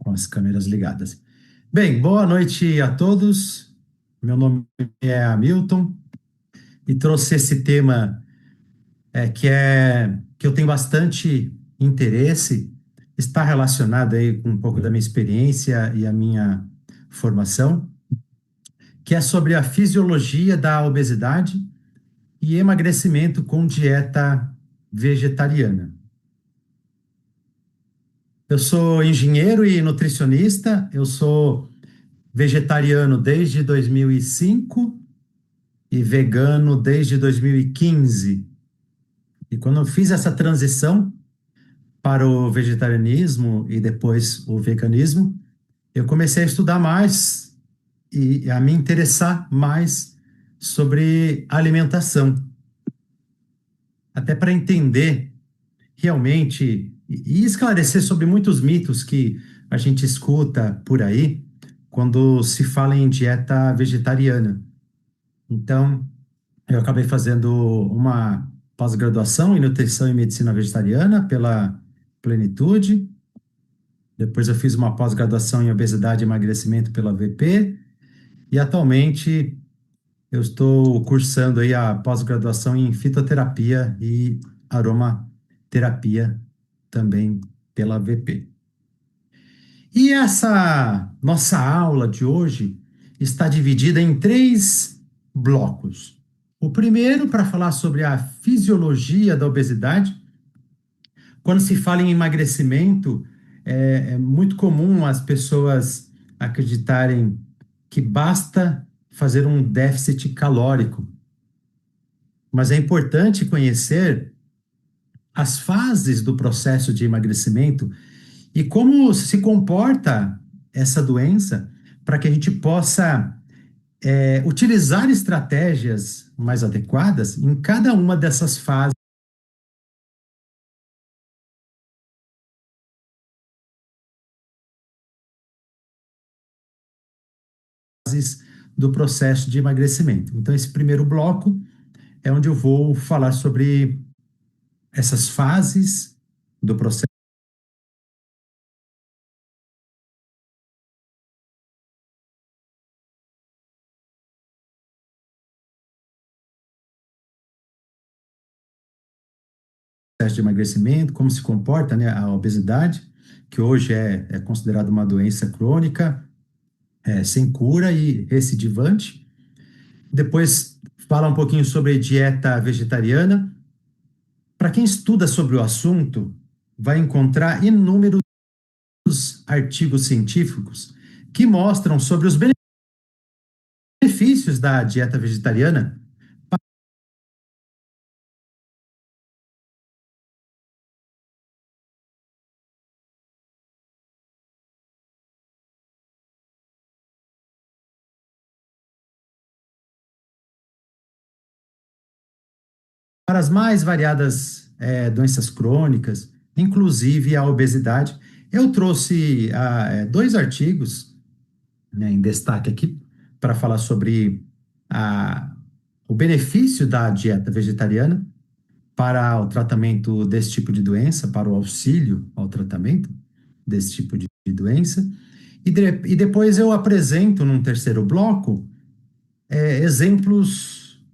Com as câmeras ligadas. Bem, boa noite a todos. Meu nome é Hamilton e trouxe esse tema que eu tenho bastante interesse, está relacionado aí com um pouco da minha experiência e a minha formação, que é sobre a fisiologia da obesidade e emagrecimento com dieta vegetariana. Eu sou engenheiro e nutricionista, eu sou vegetariano desde 2005 e vegano desde 2015. E quando eu fiz essa transição para o vegetarianismo e depois o veganismo, eu comecei a estudar mais e a me interessar mais sobre alimentação, até para entender realmente e esclarecer sobre muitos mitos que a gente escuta por aí quando se fala em dieta vegetariana. Então, eu acabei fazendo uma pós-graduação em nutrição e medicina vegetariana pela Plenitude. Depois eu fiz uma pós-graduação em obesidade e emagrecimento pela VP. E atualmente eu estou cursando aí a pós-graduação em fitoterapia e aromaterapia também pela VP. E essa nossa aula de hoje está dividida em três blocos. O primeiro, para falar sobre a fisiologia da obesidade. Quando se fala em emagrecimento, é muito comum as pessoas acreditarem que basta fazer um déficit calórico. Mas é importante conhecer as fases do processo de emagrecimento e como se comporta essa doença para que a gente possa utilizar estratégias mais adequadas em cada uma dessas fases do processo de emagrecimento. Então, esse primeiro bloco é onde eu vou falar sobre essas fases do processo de emagrecimento, como se comporta, né, a obesidade, que hoje é considerada uma doença crônica, sem cura e recidivante. Depois fala um pouquinho sobre dieta vegetariana. Para quem estuda sobre o assunto, vai encontrar inúmeros artigos científicos que mostram sobre os benefícios da dieta vegetariana para as mais variadas doenças crônicas, inclusive a obesidade. Eu trouxe dois artigos, né, em destaque aqui para falar sobre a, o benefício da dieta vegetariana para o tratamento desse tipo de doença, para o auxílio ao tratamento desse tipo de doença. E depois eu apresento num terceiro bloco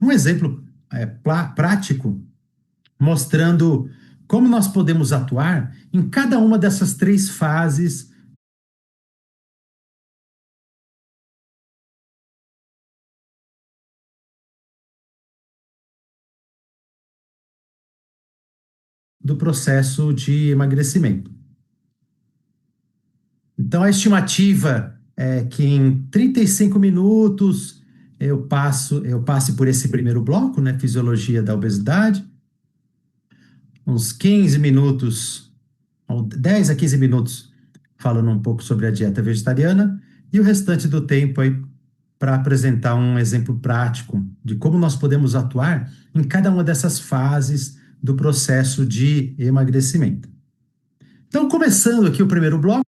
um exemplo prático mostrando como nós podemos atuar em cada uma dessas três fases do processo de emagrecimento. Então, a estimativa é que em 35 minutos eu passe por esse primeiro bloco, né, fisiologia da obesidade, uns 15 minutos, ou 10 a 15 minutos, falando um pouco sobre a dieta vegetariana, e o restante do tempo aí para apresentar um exemplo prático de como nós podemos atuar em cada uma dessas fases do processo de emagrecimento. Então, começando aqui o primeiro bloco,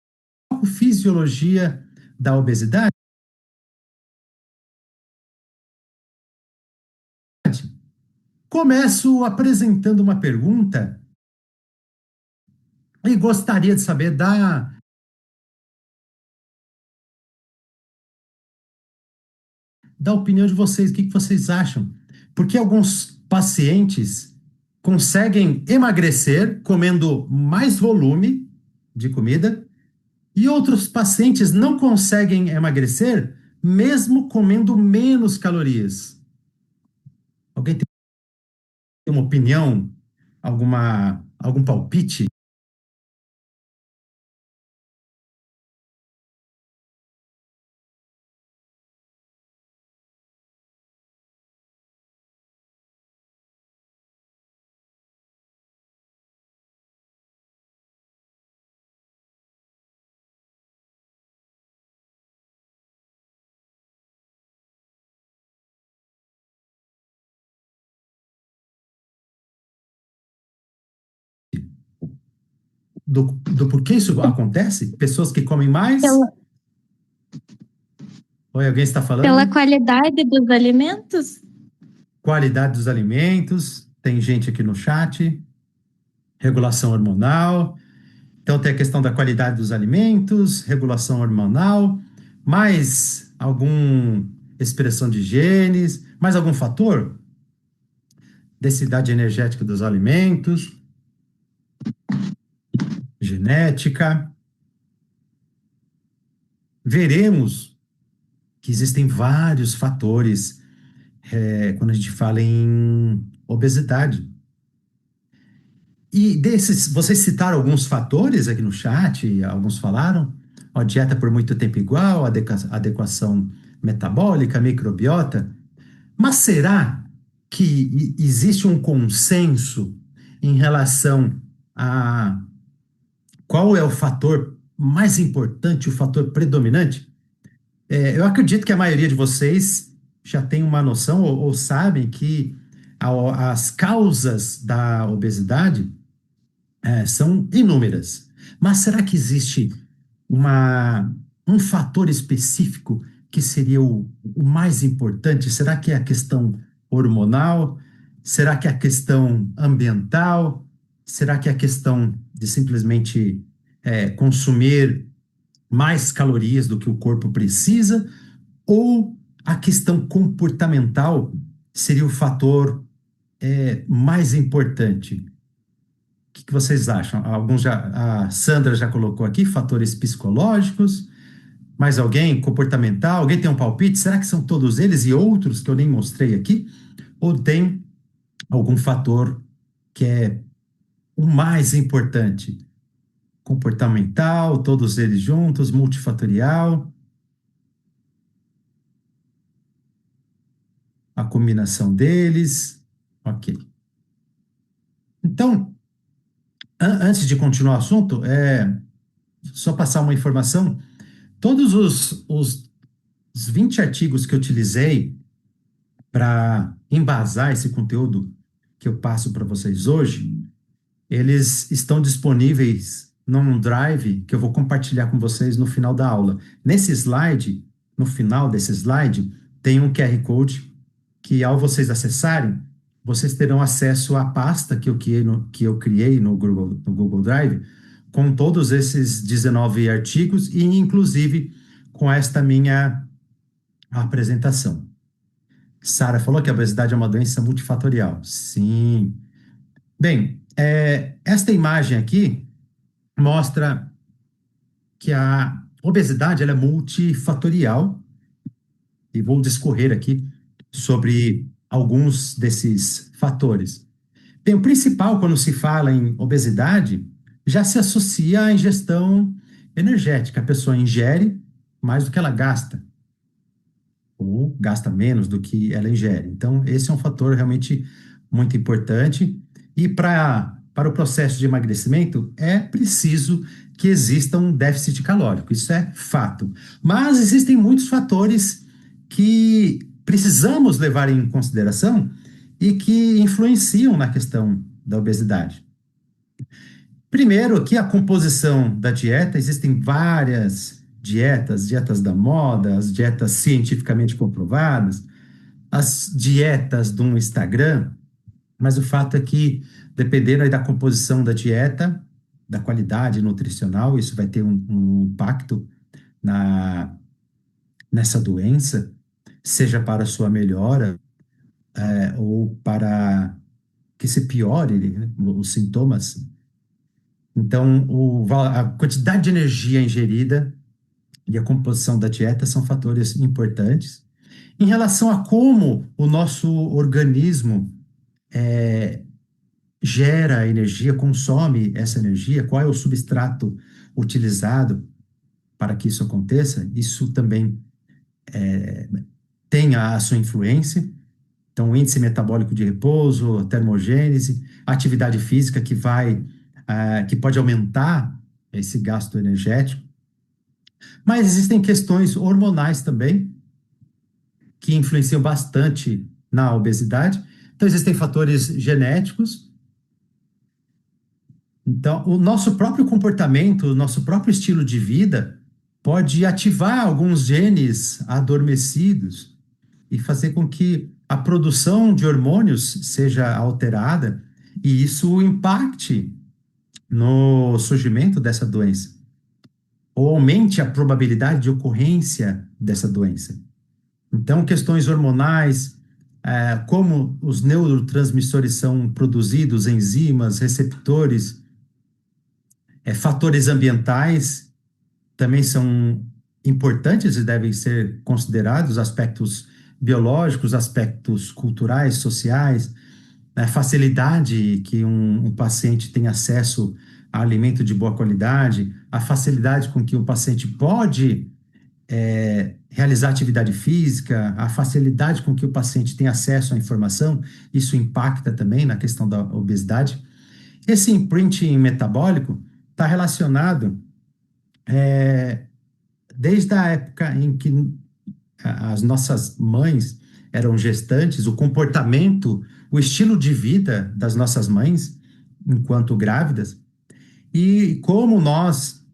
fisiologia da obesidade. Começo apresentando uma pergunta e gostaria de saber da opinião de vocês, o que que vocês acham? Porque alguns pacientes conseguem emagrecer comendo mais volume de comida e outros pacientes não conseguem emagrecer mesmo comendo menos calorias. Alguém tem uma opinião? Algum palpite? Do porquê isso acontece? Pessoas que comem mais? Pela, Oi, alguém está pela falando? qualidade dos alimentos? Qualidade dos alimentos, tem gente aqui no chat, regulação hormonal. Então, tem a questão da qualidade dos alimentos, regulação hormonal, mais alguma expressão de genes, mais algum fator? Densidade energética dos alimentos, genética. Veremos que existem vários fatores quando a gente fala em obesidade. E desses, vocês citaram alguns fatores aqui no chat, alguns falaram. Ó, dieta por muito tempo igual, adequação metabólica, microbiota. Mas será que existe um consenso em relação a qual é o fator mais importante, o fator predominante? Eu acredito que a maioria de vocês já tem uma noção ou sabem que as causas da obesidade são inúmeras. Mas será que existe uma, um fator específico que seria o mais importante? Será que é a questão hormonal? Será que é a questão ambiental? Será que é a questão de simplesmente consumir mais calorias do que o corpo precisa? Ou a questão comportamental seria o fator mais importante? Que vocês acham? Alguns já, a Sandra já colocou aqui fatores psicológicos, mais alguém comportamental? Alguém tem um palpite? Será que são todos eles e outros que eu nem mostrei aqui? Ou tem algum fator que é o mais importante? Comportamental, todos eles juntos, multifatorial, a combinação deles. Ok. Então, antes de continuar o assunto, só passar uma informação. Todos os 20 artigos que eu utilizei para embasar esse conteúdo que eu passo para vocês hoje, eles estão disponíveis num drive que eu vou compartilhar com vocês no final da aula. Nesse slide, no final desse slide, tem um QR Code que, ao vocês acessarem, vocês terão acesso à pasta que eu criei no Google Drive, com todos esses 19 artigos e, inclusive, com esta minha apresentação. Sara falou que a obesidade é uma doença multifatorial. Sim. Bem, esta imagem aqui mostra que a obesidade ela é multifatorial e vou discorrer aqui sobre alguns desses fatores. Bem, o principal quando se fala em obesidade já se associa à ingestão energética. A pessoa ingere mais do que ela gasta, ou gasta menos do que ela ingere. Então, esse é um fator realmente muito importante. E para o processo de emagrecimento, é preciso que exista um déficit calórico, isso é fato. Mas existem muitos fatores que precisamos levar em consideração e que influenciam na questão da obesidade. Primeiro, aqui a composição da dieta, existem várias dietas, dietas da moda, as dietas cientificamente comprovadas, as dietas do Instagram, mas o fato é que, dependendo aí da composição da dieta, da qualidade nutricional, isso vai ter um impacto nessa doença. seja para sua melhora, ou para que se piore, né, os sintomas. Então, a quantidade de energia ingerida e a composição da dieta são fatores importantes. Em relação a como o nosso organismo gera energia, consome essa energia, qual é o substrato utilizado para que isso aconteça, isso também tem a sua influência. Então, o índice metabólico de repouso, a termogênese, a atividade física que pode aumentar esse gasto energético. Mas existem questões hormonais também que influenciam bastante na obesidade. Então, existem fatores genéticos. Então, o nosso próprio comportamento, o nosso próprio estilo de vida pode ativar alguns genes adormecidos e fazer com que a produção de hormônios seja alterada e isso impacte no surgimento dessa doença, ou aumente a probabilidade de ocorrência dessa doença. Então, questões hormonais, como os neurotransmissores são produzidos, enzimas, receptores, fatores ambientais também são importantes e devem ser considerados, aspectos biológicos, aspectos culturais, sociais, a facilidade que um paciente tem acesso a alimento de boa qualidade, a facilidade com que o paciente pode realizar atividade física, a facilidade com que o paciente tem acesso à informação, isso impacta também na questão da obesidade. Esse imprinting metabólico está relacionado desde a época em que as nossas mães eram gestantes, o comportamento, o estilo de vida das nossas mães enquanto grávidas, e como nós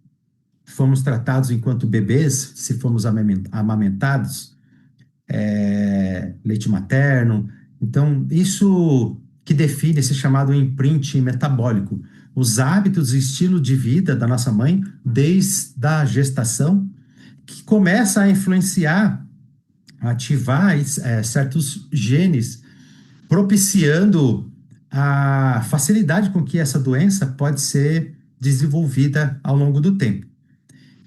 fomos tratados enquanto bebês, se fomos amamentados, leite materno. Então, isso que define esse chamado imprinting metabólico, os hábitos e estilo de vida da nossa mãe desde a gestação, que começa a influenciar, a ativar certos genes, propiciando a facilidade com que essa doença pode ser desenvolvida ao longo do tempo.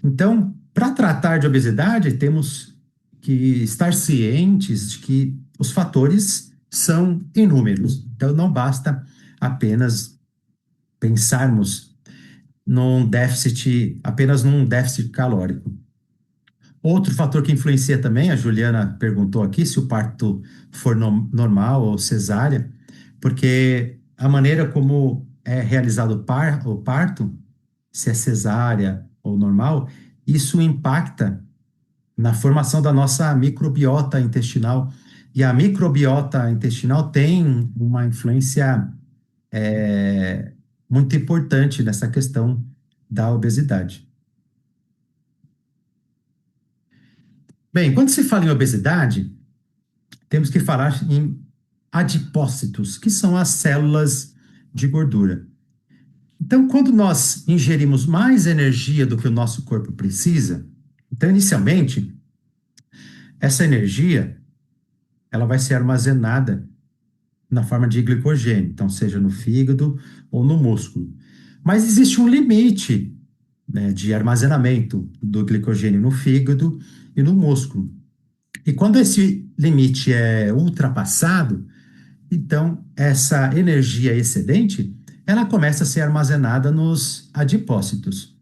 Então, para tratar de obesidade, temos que estar cientes de que os fatores são inúmeros. Então, não basta apenas pensarmos apenas num déficit calórico. Outro fator que influencia também, a Juliana perguntou aqui se o parto for normal ou cesárea, porque a maneira como é realizado o parto, se é cesárea ou normal, isso impacta na formação da nossa microbiota intestinal. E a microbiota intestinal tem uma influência muito importante nessa questão da obesidade. Bem, quando se fala em obesidade, temos que falar em adipócitos, que são as células de gordura. Então, quando nós ingerimos mais energia do que o nosso corpo precisa, então, inicialmente, essa energia, ela vai ser armazenada na forma de glicogênio, então, seja no fígado ou no músculo. Mas existe um limite, né, de armazenamento do glicogênio no fígado e no músculo. E quando esse limite é ultrapassado, então essa energia excedente, ela começa a ser armazenada nos adipócitos,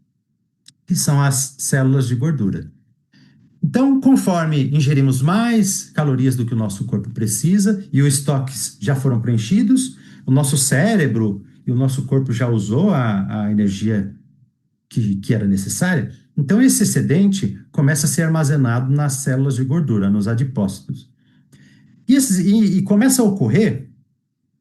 que são as células de gordura. Então, conforme ingerimos mais calorias do que o nosso corpo precisa e os estoques já foram preenchidos, o nosso cérebro e o nosso corpo já usou a energia que era necessária, então esse excedente começa a ser armazenado nas células de gordura, nos adipócitos. E começa a ocorrer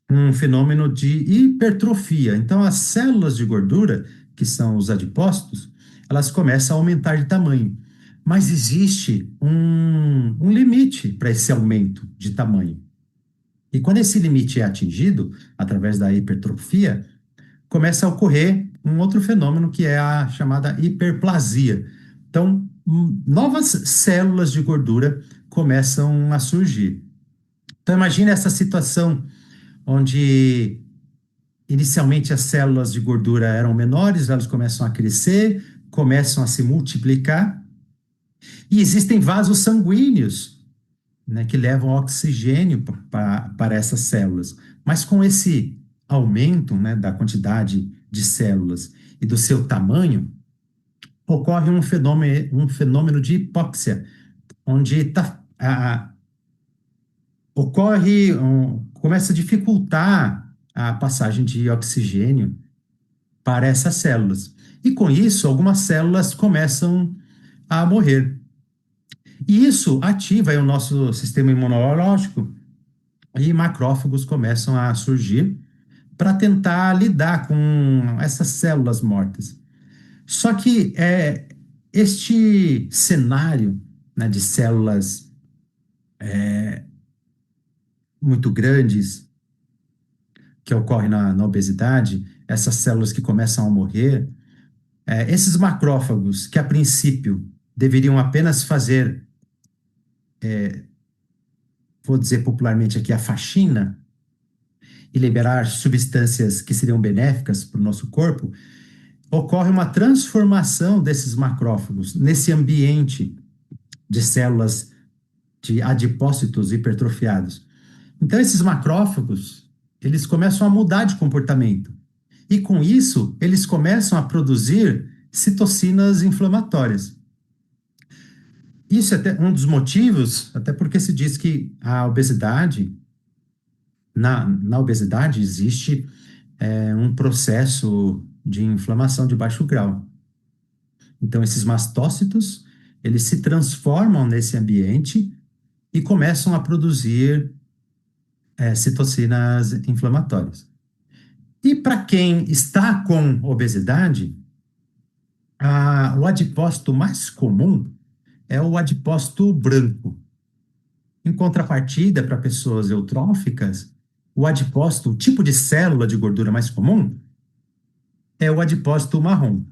um fenômeno de hipertrofia. Então as células de gordura, que são os adipócitos, elas começam a aumentar de tamanho. Mas existe um limite para esse aumento de tamanho. E quando esse limite é atingido, através da hipertrofia, começa a ocorrer um outro fenômeno que é a chamada hiperplasia. Então, novas células de gordura começam a surgir. Então, imagine essa situação onde inicialmente as células de gordura eram menores, elas começam a crescer, começam a se multiplicar, e existem vasos sanguíneos, né, que levam oxigênio para essas células. Mas com esse aumento, né, da quantidade de células e do seu tamanho, ocorre um fenômeno de hipóxia, onde começa a dificultar a passagem de oxigênio para essas células. E com isso, algumas células começam a morrer. E isso ativa aí o nosso sistema imunológico e macrófagos começam a surgir para tentar lidar com essas células mortas. Só que este cenário, né, de células muito grandes que ocorre na obesidade, essas células que começam a morrer, esses macrófagos que a princípio deveriam apenas fazer, vou dizer popularmente aqui, a faxina e liberar substâncias que seriam benéficas para o nosso corpo, ocorre uma transformação desses macrófagos nesse ambiente de células de adipócitos hipertrofiados. Então, esses macrófagos, eles começam a mudar de comportamento. E com isso, eles começam a produzir citocinas inflamatórias. Isso é até um dos motivos, até porque se diz que a obesidade, na obesidade existe um processo de inflamação de baixo grau. Então, esses mastócitos, eles se transformam nesse ambiente e começam a produzir citocinas inflamatórias. E para quem está com obesidade, o adipócito mais comum é o adipócito branco. Em contrapartida, para pessoas eutróficas, o adipócito, o tipo de célula de gordura mais comum, é o adipócito marrom.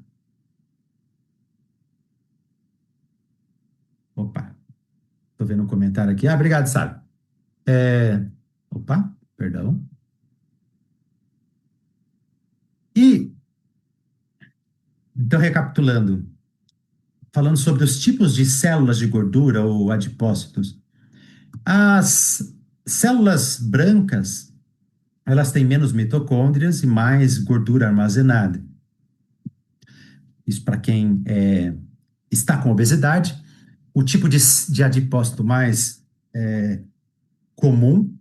Opa, estou vendo um comentário aqui. Obrigado, Sara. Opa, perdão. E, então, recapitulando, falando sobre os tipos de células de gordura ou adipócitos, as células brancas, elas têm menos mitocôndrias e mais gordura armazenada. Isso para quem está com obesidade. O tipo de adipócito mais comum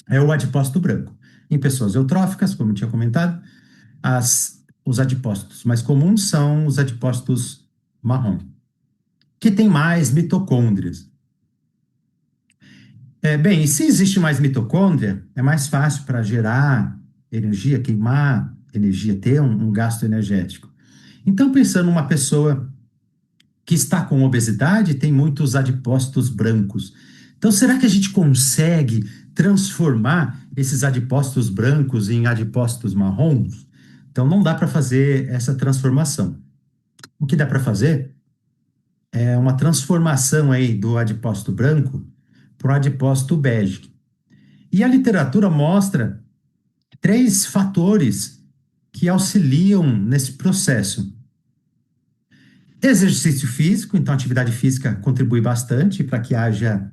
é o adipócito branco. Em pessoas eutróficas, como eu tinha comentado, os adipócitos mais comuns são os adipócitos marrom, que tem mais mitocôndrias. Bem, e se existe mais mitocôndria, é mais fácil para gerar energia, queimar energia, ter um gasto energético. Então, pensando numa pessoa que está com obesidade, tem muitos adipócitos brancos. Então, será que a gente consegue transformar esses adipócitos brancos em adipócitos marrons? Então, não dá para fazer essa transformação. O que dá para fazer é uma transformação aí do adipócito branco para o adipócito bege. E a literatura mostra 3 fatores que auxiliam nesse processo. Exercício físico, então a atividade física contribui bastante para que haja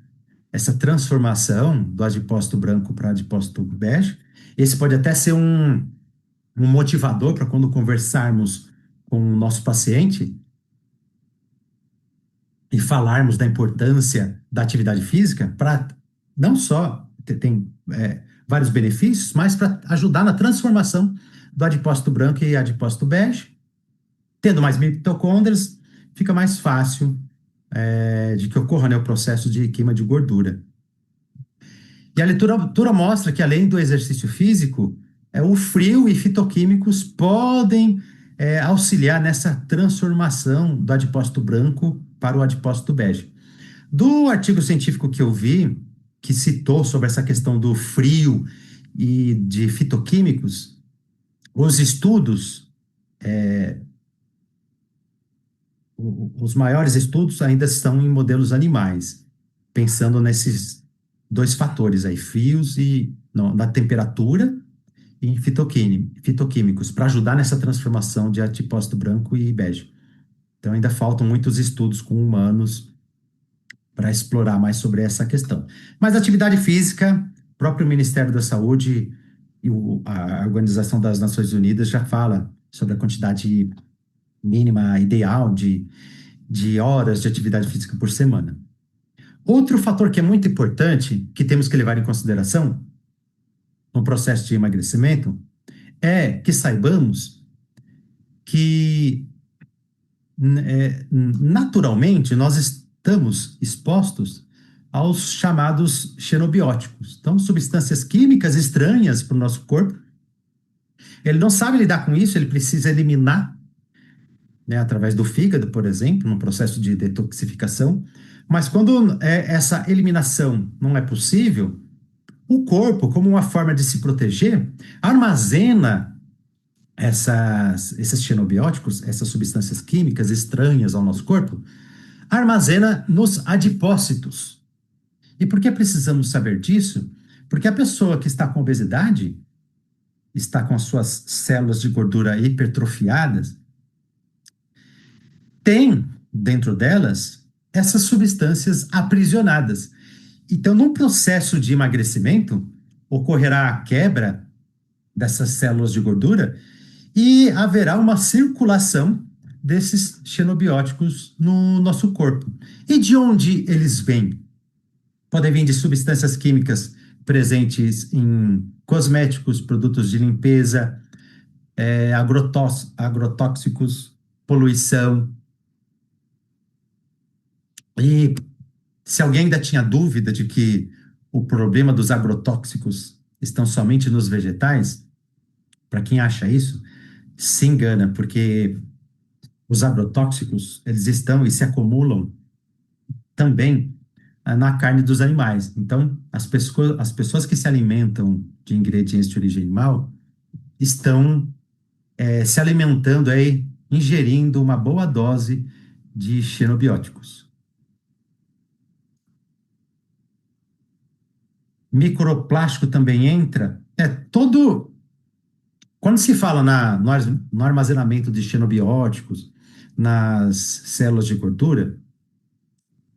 essa transformação do adipócito branco para adipócito bege. Esse pode até ser um motivador para quando conversarmos com o nosso paciente e falarmos da importância da atividade física, para não só tem vários benefícios, mas para ajudar na transformação do adipócito branco e adipócito bege. Tendo mais mitocôndrias, fica mais fácil de que ocorra, né, o processo de queima de gordura. E a literatura mostra que, além do exercício físico, o frio e fitoquímicos podem auxiliar nessa transformação do adipócito branco para o adipócito bege. Do artigo científico que eu vi, que citou sobre essa questão do frio e de fitoquímicos, os estudos, os maiores estudos ainda estão em modelos animais. pensando nesses dois fatores aí, frios e não, na temperatura e em fitoquímicos, para ajudar nessa transformação de adipócito branco e bege. Então, ainda faltam muitos estudos com humanos para explorar mais sobre essa questão. Mas a atividade física, o próprio Ministério da Saúde e a Organização das Nações Unidas já fala sobre a quantidade mínima ideal de horas de atividade física por semana. Outro fator que é muito importante, que temos que levar em consideração no processo de emagrecimento, é que saibamos que naturalmente nós estamos expostos aos chamados xenobióticos. Então, substâncias químicas estranhas para o nosso corpo. Ele não sabe lidar com isso, ele precisa eliminar, né, através do fígado, por exemplo, num processo de detoxificação. Mas quando essa eliminação não é possível, o corpo, como uma forma de se proteger, armazena esses xenobióticos, essas substâncias químicas estranhas ao nosso corpo, armazena nos adipócitos. E por que precisamos saber disso? Porque a pessoa que está com obesidade, está com as suas células de gordura hipertrofiadas, tem dentro delas essas substâncias aprisionadas. Então, num processo de emagrecimento, ocorrerá a quebra dessas células de gordura e haverá uma circulação desses xenobióticos no nosso corpo. E de onde eles vêm? Podem vir de substâncias químicas presentes em cosméticos, produtos de limpeza, agrotóxicos, poluição. E se alguém ainda tinha dúvida de que o problema dos agrotóxicos estão somente nos vegetais, para quem acha isso, se engana, porque os agrotóxicos, eles estão e se acumulam também na carne dos animais. Então, as pessoas que se alimentam de ingredientes de origem animal estão se alimentando aí, ingerindo uma boa dose de xenobióticos. Microplástico também entra. Quando se fala no armazenamento de xenobióticos nas células de gordura,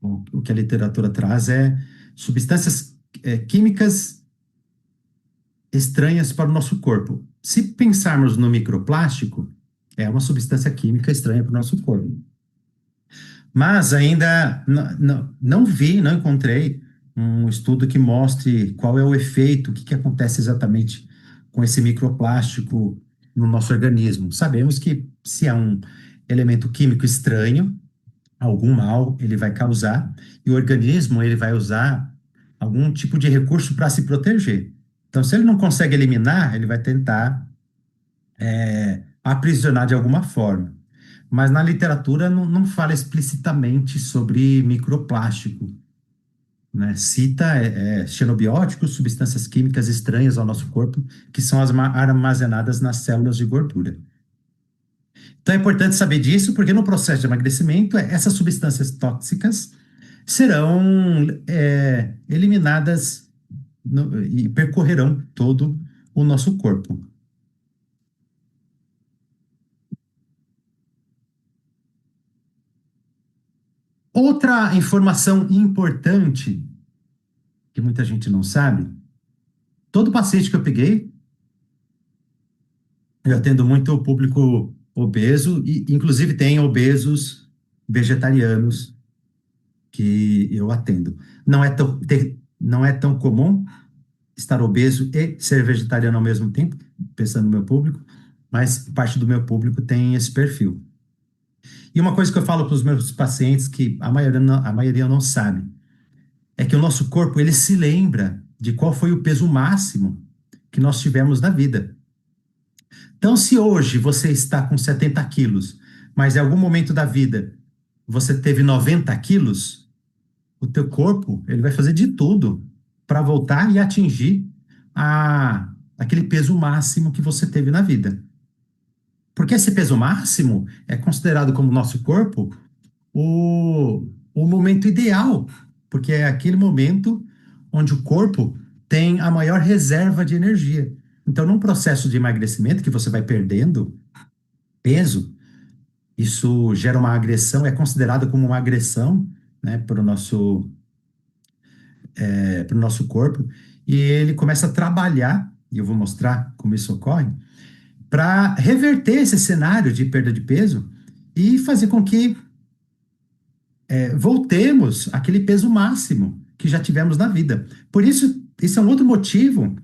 o que a literatura traz é substâncias químicas estranhas para o nosso corpo. Se pensarmos no microplástico, é uma substância química estranha para o nosso corpo. Mas ainda não encontrei um estudo que mostre qual é o efeito, o que acontece exatamente com esse microplástico no nosso organismo. Sabemos que se é um elemento químico estranho, algum mal ele vai causar, e o organismo ele vai usar algum tipo de recurso para se proteger. Então, se ele não consegue eliminar, ele vai tentar aprisionar de alguma forma. Mas na literatura não fala explicitamente sobre microplástico, né? Cita xenobióticos, substâncias químicas estranhas ao nosso corpo, que são armazenadas nas células de gordura. Então é importante saber disso, porque no processo de emagrecimento, essas substâncias tóxicas serão eliminadas e percorrerão todo o nosso corpo. Outra informação importante, que muita gente não sabe, todo paciente que eu peguei, eu atendo muito o público obeso, e inclusive tem obesos vegetarianos que eu atendo. Não é tão comum estar obeso e ser vegetariano ao mesmo tempo, pensando no meu público, mas parte do meu público tem esse perfil. E uma coisa que eu falo para os meus pacientes, que a maioria não sabe, é que o nosso corpo, ele se lembra de qual foi o peso máximo que nós tivemos na vida. Então, se hoje você está com 70 quilos, mas em algum momento da vida você teve 90 quilos, o teu corpo, ele vai fazer de tudo para voltar e atingir aquele peso máximo que você teve na vida. Porque esse peso máximo é considerado como nosso corpo o momento ideal porque é aquele momento onde o corpo tem a maior reserva de energia. Então, num processo de emagrecimento que você vai perdendo peso, isso gera uma agressão, é considerado como uma agressão, né, para o nosso corpo, e ele começa a trabalhar, e eu vou mostrar como isso ocorre, para reverter esse cenário de perda de peso e fazer com que voltemos àquele peso máximo que já tivemos na vida. Por isso, isso é um outro motivo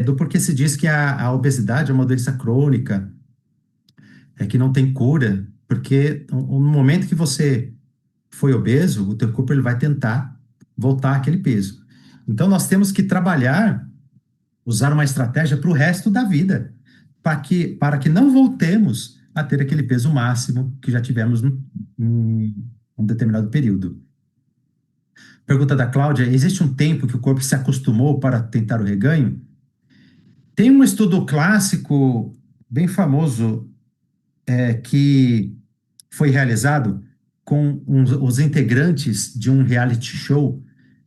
do porquê se diz que a obesidade é uma doença crônica, que não tem cura, porque no momento que você foi obeso, o teu corpo ele vai tentar voltar àquele peso. Então, nós temos que trabalhar, usar uma estratégia para o resto da vida, para que não voltemos a ter aquele peso máximo que já tivemos em um determinado período. Pergunta da Cláudia: existe um tempo que o corpo se acostumou para tentar o reganho? Tem um estudo clássico, bem famoso, que foi realizado com os integrantes de um reality show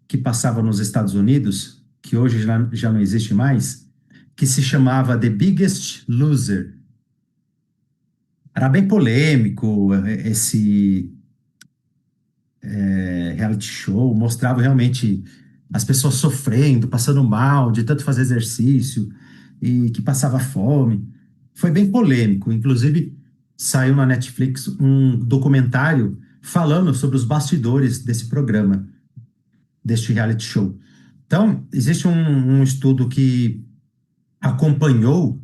que passava nos Estados Unidos, que hoje já não existe mais, que se chamava The Biggest Loser. Era bem polêmico esse reality show, mostrava realmente as pessoas sofrendo, passando mal de tanto fazer exercício e que passava fome. Foi bem polêmico. Inclusive, saiu na Netflix um documentário falando sobre os bastidores desse programa, deste reality show. Então, existe um estudo que acompanhou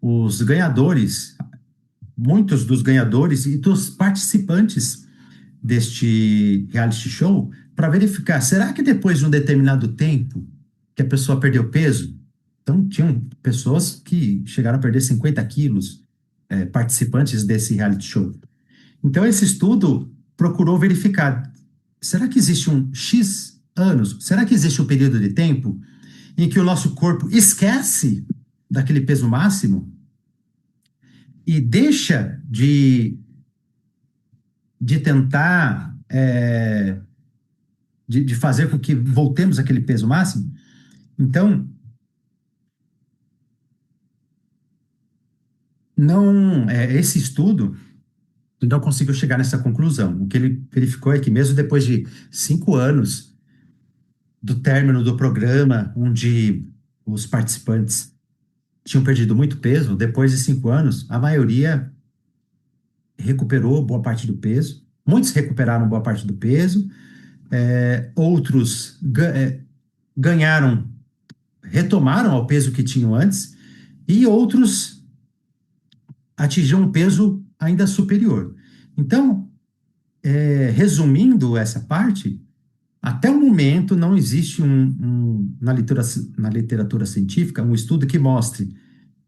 os ganhadores, muitos dos ganhadores e dos participantes deste reality show, para verificar, será que depois de um determinado tempo que a pessoa perdeu peso, então tinham pessoas que chegaram a perder 50 quilos, participantes desse reality show. Então esse estudo procurou verificar, será que existe um X anos, será que existe um período de tempo em que o nosso corpo esquece daquele peso máximo e deixa de tentar, de fazer com que voltemos àquele peso máximo? Então, não, esse estudo não conseguiu chegar nessa conclusão. O que ele verificou é que mesmo depois de 5 anos do término do programa, onde os participantes tinham perdido muito peso, depois de 5 anos, a maioria recuperou boa parte do peso, muitos recuperaram boa parte do peso, outros ganharam, retomaram ao peso que tinham antes, e outros atingiram um peso ainda superior. Então, resumindo essa parte, até o momento não existe na literatura científica um estudo que mostre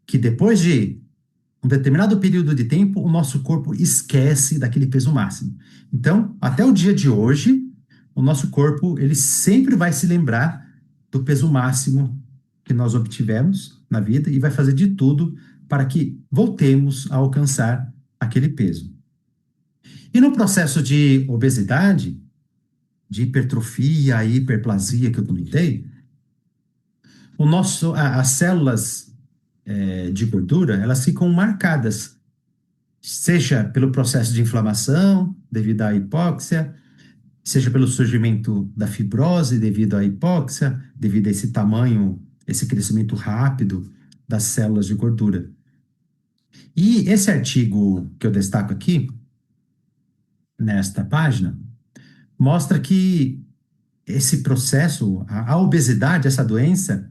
que depois de um determinado período de tempo, o nosso corpo esquece daquele peso máximo. Então, até o dia de hoje, o nosso corpo ele sempre vai se lembrar do peso máximo que nós obtivemos na vida e vai fazer de tudo para que voltemos a alcançar aquele peso. E no processo de obesidade, de hipertrofia e hiperplasia que eu comentei, as células de gordura, elas ficam marcadas, seja pelo processo de inflamação devido à hipóxia, seja pelo surgimento da fibrose devido à hipóxia, devido a esse tamanho, esse crescimento rápido das células de gordura. E esse artigo que eu destaco aqui, nesta página, mostra que esse processo, a obesidade, essa doença,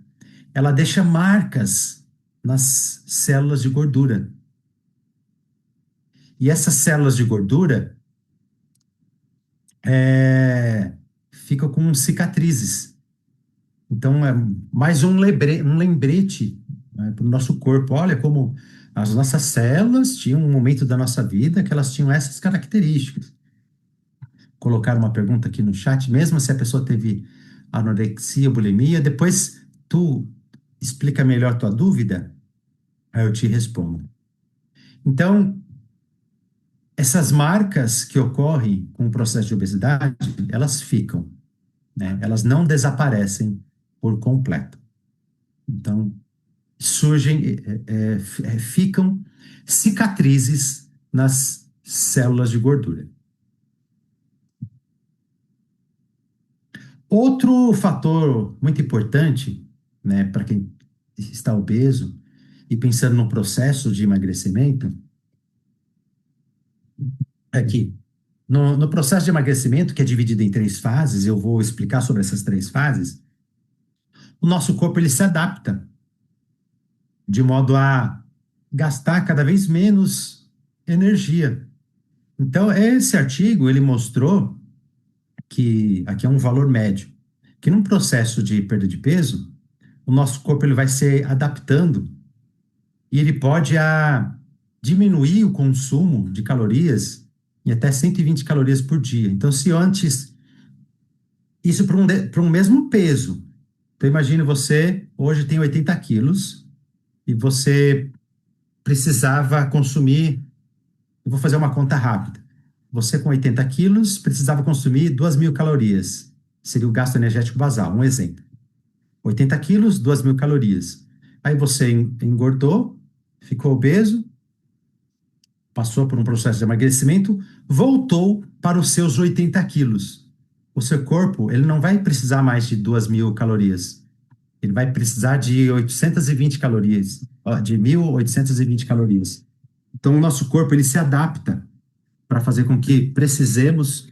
ela deixa marcas nas células de gordura. E essas células de gordura ficam com cicatrizes. Então, é mais um lembrete, né, para o nosso corpo. Olha como as nossas células tinham um momento da nossa vida que elas tinham essas características. Colocar uma pergunta aqui no chat, mesmo se a pessoa teve anorexia, bulimia, depois tu explica melhor tua dúvida, aí eu te respondo. Então, essas marcas que ocorrem com o processo de obesidade, elas ficam. né? Elas não desaparecem por completo. Então, surgem, ficam cicatrizes nas células de gordura. Outro fator muito importante, né, para quem está obeso e pensando no processo de emagrecimento, é que no processo de emagrecimento, que é dividido em três fases, eu vou explicar sobre essas três fases, o nosso corpo ele se adapta de modo a gastar cada vez menos energia. Então, esse artigo, ele mostrou que, aqui é um valor médio, que num processo de perda de peso, o nosso corpo ele vai se adaptando e ele pode diminuir o consumo de calorias em até 120 calorias por dia. Então, se antes, isso para um mesmo peso. Então, imagine você, hoje tem 80 quilos e você precisava consumir, eu vou fazer uma conta rápida. Você com 80 quilos precisava consumir 2.000 calorias. Seria o gasto energético basal, um exemplo. 80 quilos, 2.000 calorias. Aí você engordou, ficou obeso, passou por um processo de emagrecimento, voltou para os seus 80 quilos. O seu corpo, ele não vai precisar mais de 2.000 calorias. Ele vai precisar de 820 calorias, de 1.820 calorias. Então, o nosso corpo, ele se adapta para fazer com que precisemos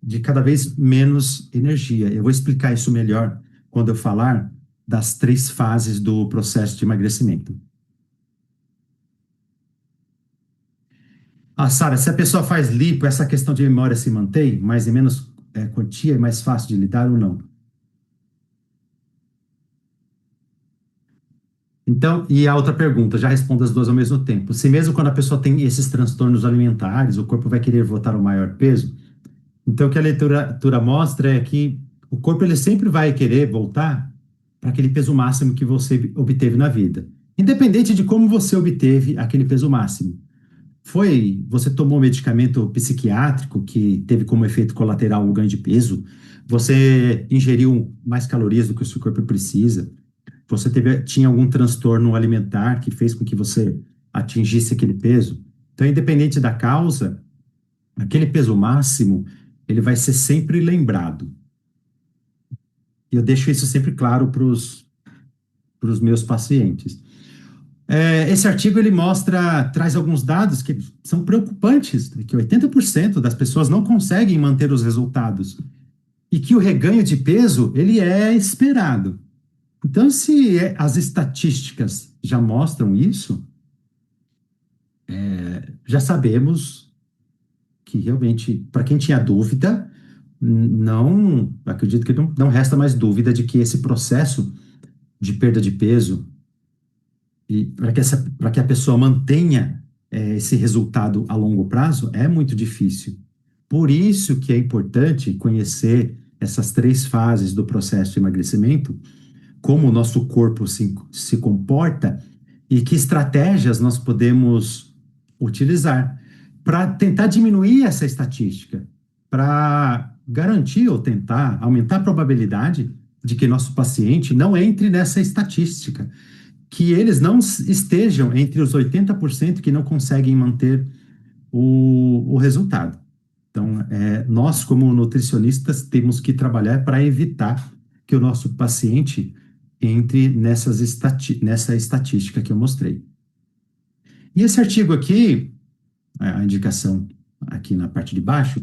de cada vez menos energia. Eu vou explicar isso melhor quando eu falar das três fases do processo de emagrecimento. Ah, Sara, se a pessoa faz lipo, essa questão de memória se mantém? Mais e menos quantia é mais fácil de lidar ou não? Então, e a outra pergunta, já respondo as duas ao mesmo tempo. Se mesmo quando a pessoa tem esses transtornos alimentares, o corpo vai querer voltar ao maior peso, então o que a literatura mostra é que o corpo ele sempre vai querer voltar para aquele peso máximo que você obteve na vida, independente de como você obteve aquele peso máximo. Você tomou medicamento psiquiátrico que teve como efeito colateral o ganho de peso? Você ingeriu mais calorias do que o seu corpo precisa? Você tinha algum transtorno alimentar que fez com que você atingisse aquele peso? Então, independente da causa, aquele peso máximo, ele vai ser sempre lembrado. E eu deixo isso sempre claro para os meus pacientes. Esse artigo ele traz alguns dados que são preocupantes, que 80% das pessoas não conseguem manter os resultados e que o reganho de peso ele é esperado. Então, se as estatísticas já mostram isso, já sabemos que realmente, para quem tinha dúvida, acredito que não resta mais dúvida de que esse processo de perda de peso e para que a pessoa mantenha esse resultado a longo prazo é muito difícil. Por isso que é importante conhecer essas três fases do processo de emagrecimento, como o nosso corpo se comporta e que estratégias nós podemos utilizar para tentar diminuir essa estatística, para garantir ou tentar aumentar a probabilidade de que nosso paciente não entre nessa estatística, que eles não estejam entre os 80% que não conseguem manter o resultado. Então, nós, como nutricionistas, temos que trabalhar para evitar que o nosso paciente entre nessa estatística que eu mostrei. E esse artigo aqui, a indicação aqui na parte de baixo,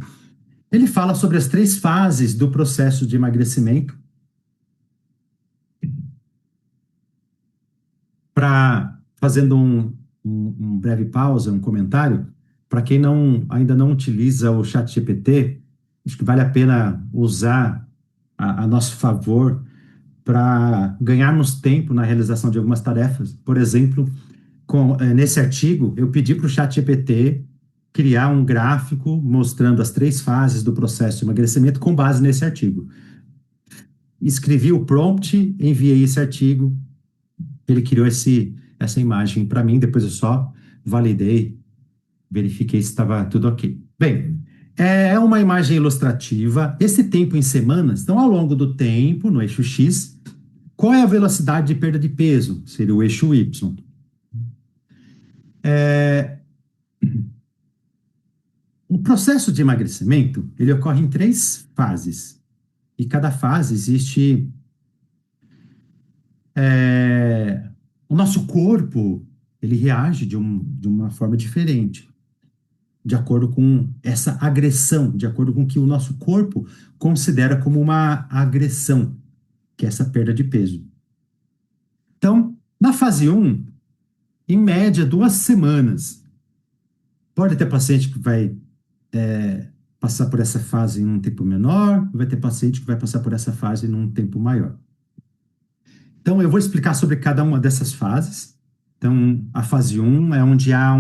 ele fala sobre as três fases do processo de emagrecimento. Fazendo um breve pausa, um comentário, para quem ainda não utiliza o ChatGPT, acho que vale a pena usar a nosso favor para ganharmos tempo na realização de algumas tarefas. Por exemplo, nesse artigo, eu pedi para o ChatGPT criar um gráfico mostrando as três fases do processo de emagrecimento com base nesse artigo. Escrevi o prompt, enviei esse artigo, ele criou essa imagem para mim, depois eu só validei, verifiquei se estava tudo ok. Bem, É uma imagem ilustrativa. Esse tempo em semanas, então ao longo do tempo, no eixo X, qual é a velocidade de perda de peso? Seria o eixo Y. O processo de emagrecimento, ele ocorre em três fases. E cada fase existe. O nosso corpo, ele reage de uma forma diferente, de acordo com essa agressão, de acordo com o que o nosso corpo considera como uma agressão, que é essa perda de peso. Então, na fase um, em média, 2 semanas. Pode ter paciente que vai passar por essa fase em um tempo menor, vai ter paciente que vai passar por essa fase num tempo maior. Então, eu vou explicar sobre cada uma dessas fases. Então, a fase um é onde há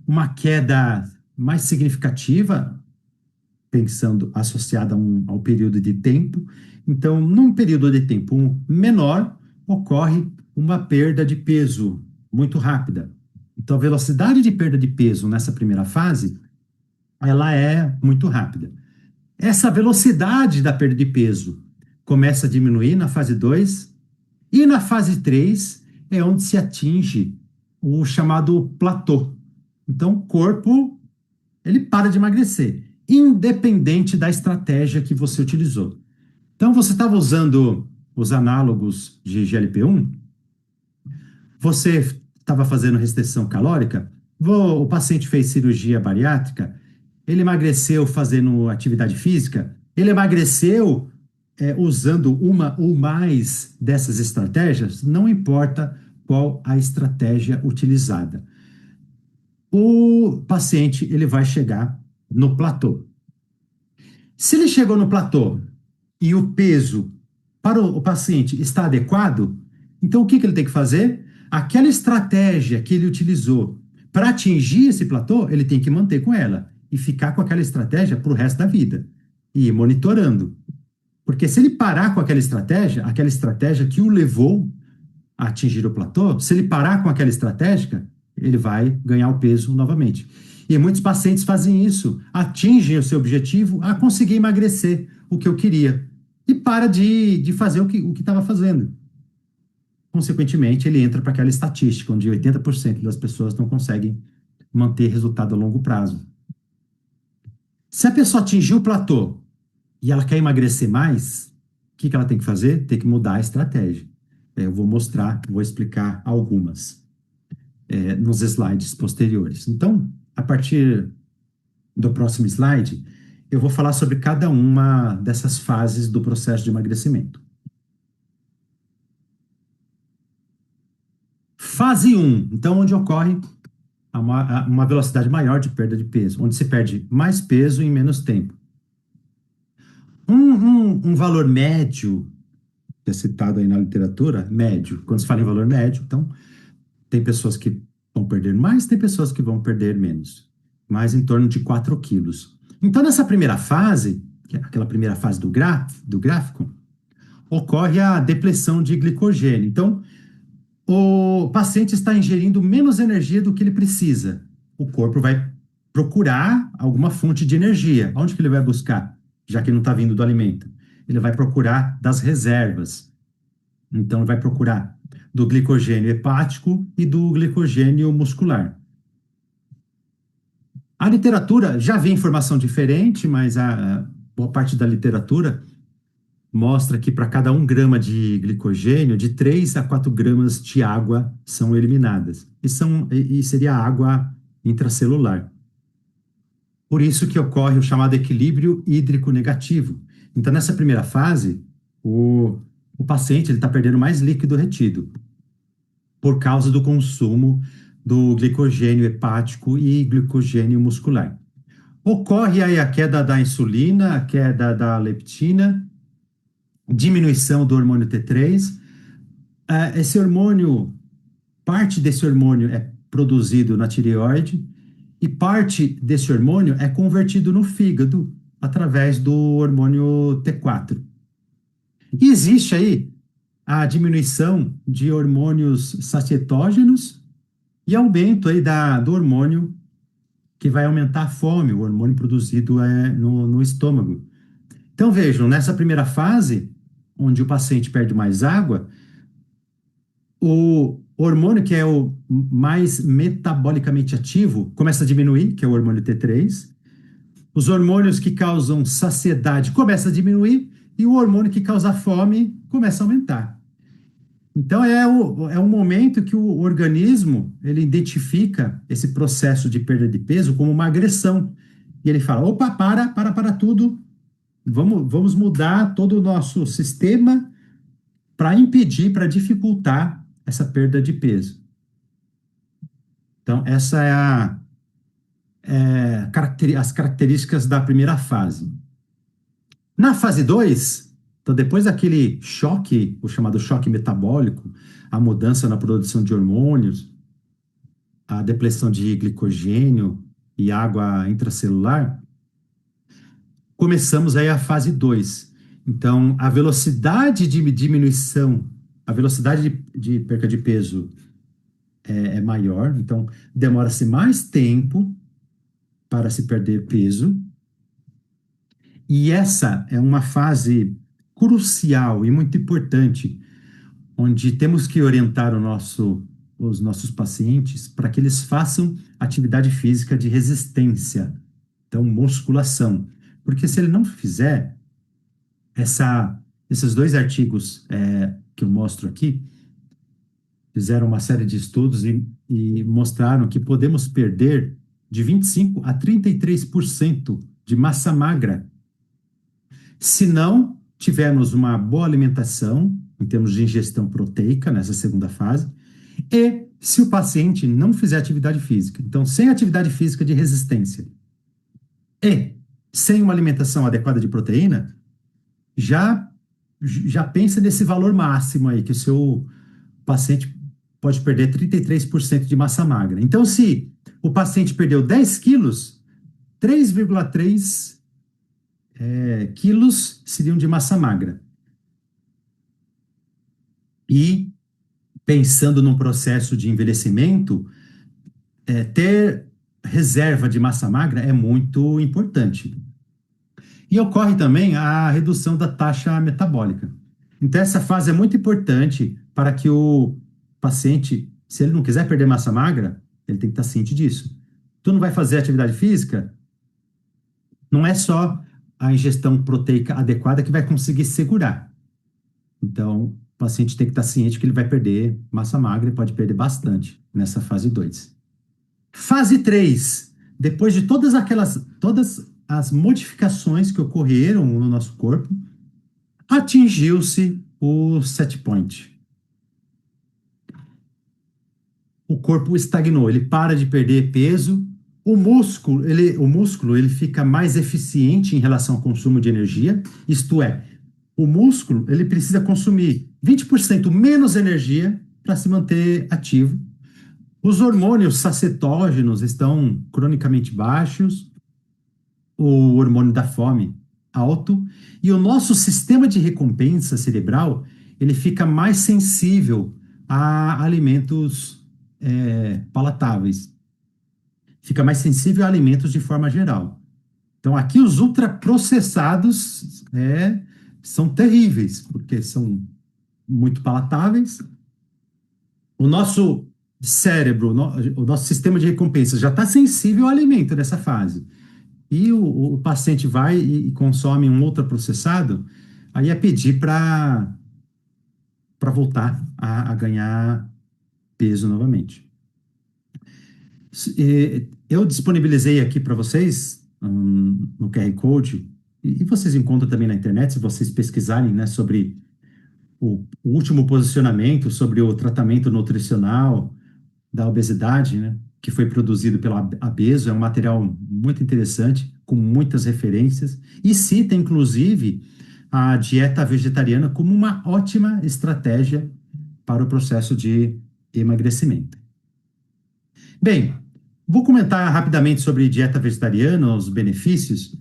uma queda mais significativa, pensando associada ao período de tempo. Então, num período de tempo menor, ocorre uma perda de peso muito rápida. Então, a velocidade de perda de peso nessa primeira fase, ela é muito rápida. Essa velocidade da perda de peso começa a diminuir na fase 2 e na fase 3 é onde se atinge o chamado platô. Então, o corpo, ele para de emagrecer, independente da estratégia que você utilizou. Então, você estava usando os análogos de GLP-1, você estava fazendo restrição calórica, o paciente fez cirurgia bariátrica, ele emagreceu fazendo atividade física, ele emagreceu usando uma ou mais dessas estratégias, não importa qual a estratégia utilizada. O paciente ele vai chegar no platô. Se ele chegou no platô e o peso para o paciente está adequado, então o que ele tem que fazer? Aquela estratégia que ele utilizou para atingir esse platô, ele tem que manter com ela e ficar com aquela estratégia para o resto da vida e ir monitorando. Porque se ele parar com aquela estratégia que o levou a atingir o platô, se ele parar com aquela estratégia, ele vai ganhar o peso novamente. E muitos pacientes fazem isso, atingem o seu objetivo a conseguir emagrecer o que eu queria e para de fazer o que estava fazendo. Consequentemente, ele entra para aquela estatística onde 80% das pessoas não conseguem manter resultado a longo prazo. Se a pessoa atingir o platô e ela quer emagrecer mais, o que ela tem que fazer? Tem que mudar a estratégia. Eu vou vou explicar algumas nos slides posteriores. Então, a partir do próximo slide, eu vou falar sobre cada uma dessas fases do processo de emagrecimento. Fase 1, então, onde ocorre uma velocidade maior de perda de peso, onde se perde mais peso em menos tempo. Um valor médio, que é citado aí na literatura, médio, quando se fala em valor médio, então, tem pessoas que vão perder mais, tem pessoas que vão perder menos, mas em torno de 4 quilos. Então, nessa primeira fase, que é aquela primeira fase do gráfico, ocorre a depressão de glicogênio. Então, o paciente está ingerindo menos energia do que ele precisa. O corpo vai procurar alguma fonte de energia. Onde que ele vai buscar? Já que não está vindo do alimento. Ele vai procurar das reservas. Então, ele vai procurar do glicogênio hepático e do glicogênio muscular. A literatura já vê informação diferente, mas a boa parte da literatura mostra que para cada 1 grama de glicogênio, de 3 a 4 gramas de água são eliminadas. E seria água intracelular. Por isso que ocorre o chamado equilíbrio hídrico negativo. Então, nessa primeira fase, o paciente está perdendo mais líquido retido por causa do consumo do glicogênio hepático e glicogênio muscular. Ocorre aí a queda da insulina, a queda da leptina, diminuição do hormônio T3. Esse hormônio, parte desse hormônio é produzido na tireoide e parte desse hormônio é convertido no fígado através do hormônio T4. E existe aí a diminuição de hormônios sacietógenos e aumento aí do hormônio que vai aumentar a fome, o hormônio produzido no estômago. Então, vejam, nessa primeira fase, onde o paciente perde mais água, o hormônio que é o mais metabolicamente ativo começa a diminuir, que é o hormônio T3. Os hormônios que causam saciedade começam a diminuir e o hormônio que causa fome começa a aumentar. Então, é um momento que o organismo ele identifica esse processo de perda de peso como uma agressão. E ele fala, opa, para tudo, vamos mudar todo o nosso sistema para impedir, para dificultar essa perda de peso. Então, essa as características da primeira fase. Na fase 2, então depois daquele choque, o chamado choque metabólico, a mudança na produção de hormônios, a depleção de glicogênio e água intracelular, começamos aí a fase 2. Então, a velocidade de diminuição, a velocidade de perca de peso é maior, então demora-se mais tempo para se perder peso. E essa é uma fase crucial e muito importante, onde temos que orientar os nossos pacientes para que eles façam atividade física de resistência, então musculação. Porque se ele não fizer, esses dois artigos que eu mostro aqui, fizeram uma série de estudos e mostraram que podemos perder de 25% a 33% de massa magra se não tivermos uma boa alimentação, em termos de ingestão proteica, nessa segunda fase, e se o paciente não fizer atividade física. Então, sem atividade física de resistência e sem uma alimentação adequada de proteína, já pensa nesse valor máximo aí, que o seu paciente pode perder 33% de massa magra. Então, se o paciente perdeu 10 quilos, 3,3 quilos seriam de massa magra. E, pensando num processo de envelhecimento, ter reserva de massa magra é muito importante. E ocorre também a redução da taxa metabólica. Então, essa fase é muito importante para que o paciente, se ele não quiser perder massa magra, ele tem que estar ciente disso. Tu não vai fazer atividade física, não é só a ingestão proteica adequada que vai conseguir segurar. Então, o paciente tem que estar ciente que ele vai perder massa magra e pode perder bastante nessa fase 2. Fase 3, depois de todas as modificações que ocorreram no nosso corpo, atingiu-se o set point. O corpo estagnou, ele para de perder peso, o músculo ele fica mais eficiente em relação ao consumo de energia, isto é, o músculo ele precisa consumir 20% menos energia para se manter ativo. Os hormônios sacetógenos estão cronicamente baixos, o hormônio da fome alto, e o nosso sistema de recompensa cerebral ele fica mais sensível a alimentos palatáveis. Fica mais sensível a alimentos de forma geral. Então, aqui os ultraprocessados são terríveis, porque são muito palatáveis. O nosso cérebro, o nosso sistema de recompensa já está sensível ao alimento nessa fase. E o paciente vai e consome um ultraprocessado, aí é pedir para voltar a ganhar peso novamente. Eu disponibilizei aqui para vocês no QR Code, e vocês encontram também na internet, se vocês pesquisarem, né, sobre o último posicionamento sobre o tratamento nutricional da obesidade, né, que foi produzido pela Abeso. É um material muito interessante, com muitas referências, e cita, inclusive, a dieta vegetariana como uma ótima estratégia para o processo de emagrecimento. Bem, vou comentar rapidamente sobre dieta vegetariana, os benefícios.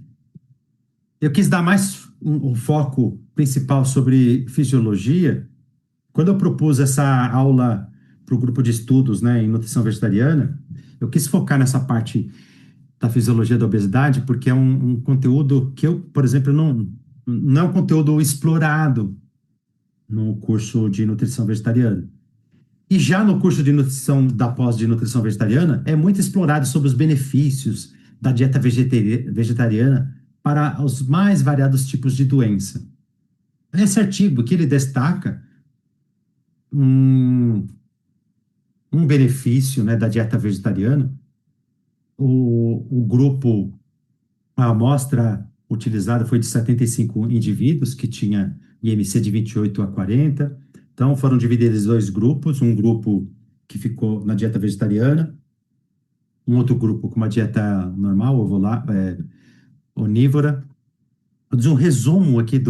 Eu quis dar mais um foco principal sobre fisiologia. Quando eu propus essa aula para o grupo de estudos, né, em nutrição vegetariana, eu quis focar nessa parte da fisiologia da obesidade, porque é um conteúdo que eu, por exemplo, não é um conteúdo explorado no curso de nutrição vegetariana. E já no curso de nutrição da pós de nutrição vegetariana, é muito explorado sobre os benefícios da dieta vegetariana para os mais variados tipos de doença. Esse artigo que ele destaca um, um benefício, né, da dieta vegetariana, o grupo, a amostra utilizada foi de 75 indivíduos, que tinha IMC de 28 a 40. Então, foram divididos em dois grupos, um grupo que ficou na dieta vegetariana, um outro grupo com uma dieta normal, onívora. Um resumo aqui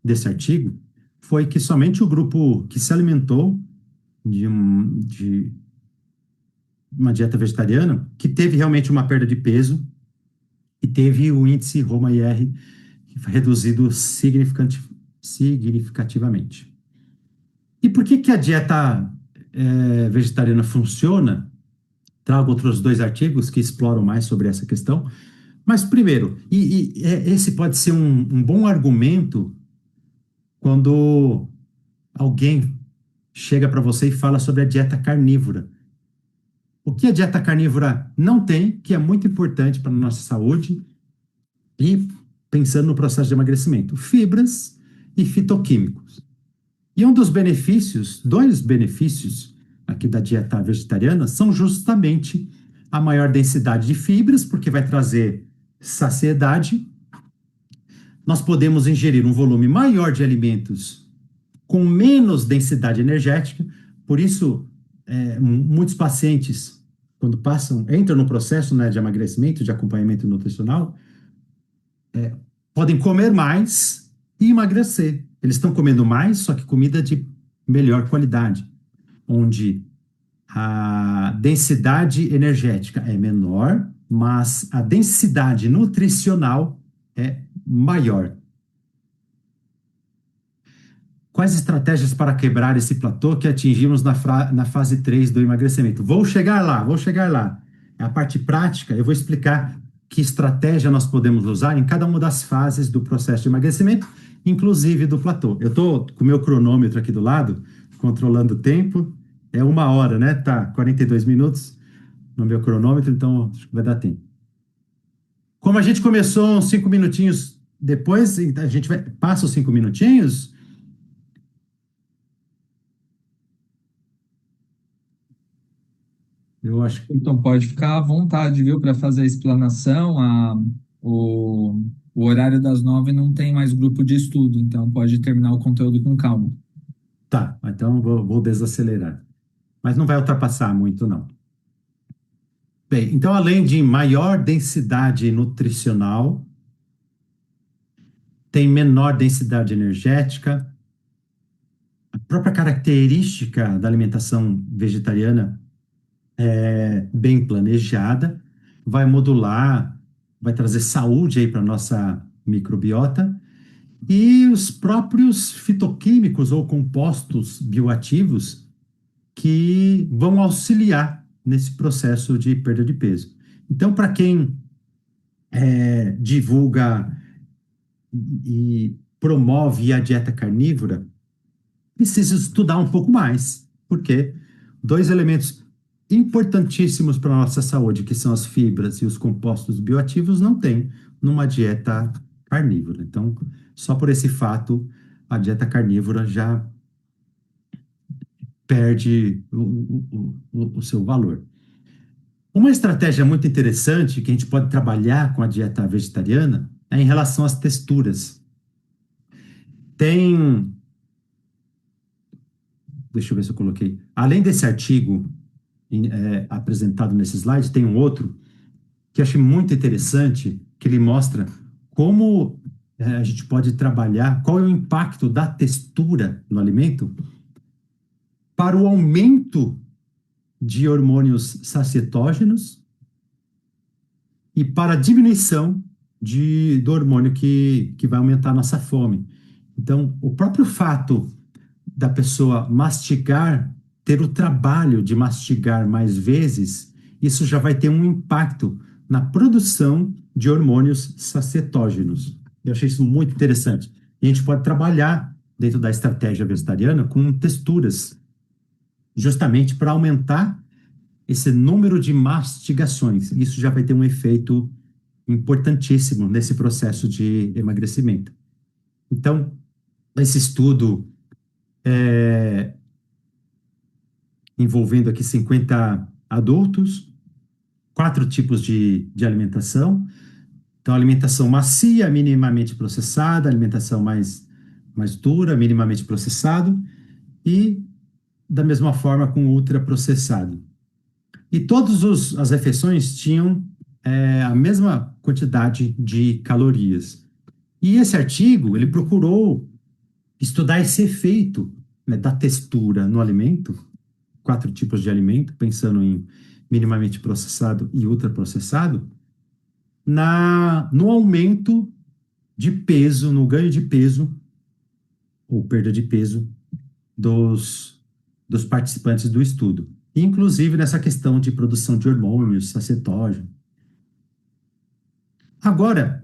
desse artigo foi que somente o grupo que se alimentou de uma dieta vegetariana, que teve realmente uma perda de peso e teve o índice Roma-IR reduzido significativamente. E por que a dieta vegetariana funciona? Trago outros dois artigos que exploram mais sobre essa questão. Mas, primeiro, esse pode ser um bom argumento quando alguém chega para você e fala sobre a dieta carnívora. O que a dieta carnívora não tem, que é muito importante para a nossa saúde, e pensando no processo de emagrecimento, fibras e fitoquímicos. E um dos benefícios, dois benefícios aqui da dieta vegetariana, são justamente a maior densidade de fibras, porque vai trazer saciedade. Nós podemos ingerir um volume maior de alimentos com menos densidade energética, por isso, muitos pacientes, quando entram no processo, né, de emagrecimento, de acompanhamento nutricional, podem comer mais e emagrecer. Eles estão comendo mais, só que comida de melhor qualidade, onde a densidade energética é menor, mas a densidade nutricional é maior. Quais estratégias para quebrar esse platô que atingimos na fase 3 do emagrecimento? Vou chegar lá. É a parte prática, eu vou explicar que estratégia nós podemos usar em cada uma das fases do processo de emagrecimento, inclusive do platô. Eu estou com o meu cronômetro aqui do lado, controlando o tempo. É 1 hora, né? Tá, 42 minutos no meu cronômetro, então acho que vai dar tempo. Como a gente começou uns 5 minutinhos depois, a gente passa os 5 minutinhos. Eu acho que. Então, pode ficar à vontade, viu, para fazer a explanação. O horário das 9 não tem mais grupo de estudo, então pode terminar o conteúdo com calma. Tá, então vou desacelerar. Mas não vai ultrapassar muito, não. Bem, então, além de maior densidade nutricional, tem menor densidade energética. A própria característica da alimentação vegetariana é bem planejada, vai modular, vai trazer saúde aí para a nossa microbiota, e os próprios fitoquímicos ou compostos bioativos que vão auxiliar nesse processo de perda de peso. Então, para quem divulga e promove a dieta carnívora, precisa estudar um pouco mais, porque dois elementos importantíssimos para a nossa saúde, que são as fibras e os compostos bioativos, não tem numa dieta carnívora. Então, só por esse fato, a dieta carnívora já perde o seu valor. Uma estratégia muito interessante que a gente pode trabalhar com a dieta vegetariana é em relação às texturas. Deixa eu ver se eu coloquei. Além desse artigo apresentado nesse slide, tem um outro que eu achei muito interessante, que ele mostra como a gente pode trabalhar, qual é o impacto da textura no alimento para o aumento de hormônios sacietógenos e para a diminuição do hormônio que vai aumentar a nossa fome. Então, o próprio fato da pessoa mastigar, ter o trabalho de mastigar mais vezes, isso já vai ter um impacto na produção de hormônios sacetógenos. Eu achei isso muito interessante. E a gente pode trabalhar dentro da estratégia vegetariana com texturas, justamente para aumentar esse número de mastigações. Isso já vai ter um efeito importantíssimo nesse processo de emagrecimento. Então, esse estudo envolvendo aqui 50 adultos, 4 tipos de alimentação. Então, alimentação macia, minimamente processada, alimentação mais dura, minimamente processado, e da mesma forma com ultraprocessado. E todas as refeições tinham a mesma quantidade de calorias. E esse artigo, ele procurou estudar esse efeito, né, da textura no alimento, 4 tipos de alimento, pensando em minimamente processado e ultraprocessado, no aumento de peso, no ganho de peso, ou perda de peso, dos participantes do estudo. Inclusive nessa questão de produção de hormônios, sacetógeno. Agora,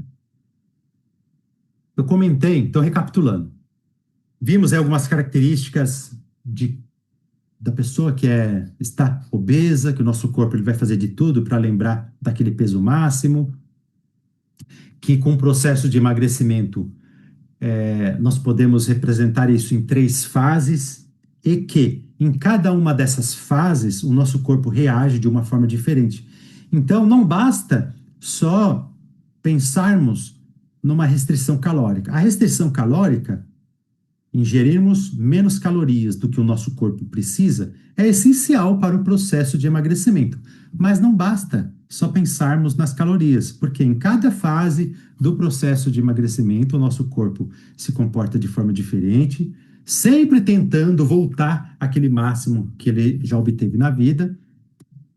eu comentei, então recapitulando, vimos aí algumas características da pessoa que está obesa, que o nosso corpo ele vai fazer de tudo para lembrar daquele peso máximo, que com o processo de emagrecimento nós podemos representar isso em 3 fases, e que em cada uma dessas fases o nosso corpo reage de uma forma diferente. Então não basta só pensarmos numa restrição calórica. A restrição calórica, ingerirmos menos calorias do que o nosso corpo precisa, é essencial para o processo de emagrecimento. Mas não basta só pensarmos nas calorias, porque em cada fase do processo de emagrecimento, o nosso corpo se comporta de forma diferente, sempre tentando voltar àquele máximo que ele já obteve na vida.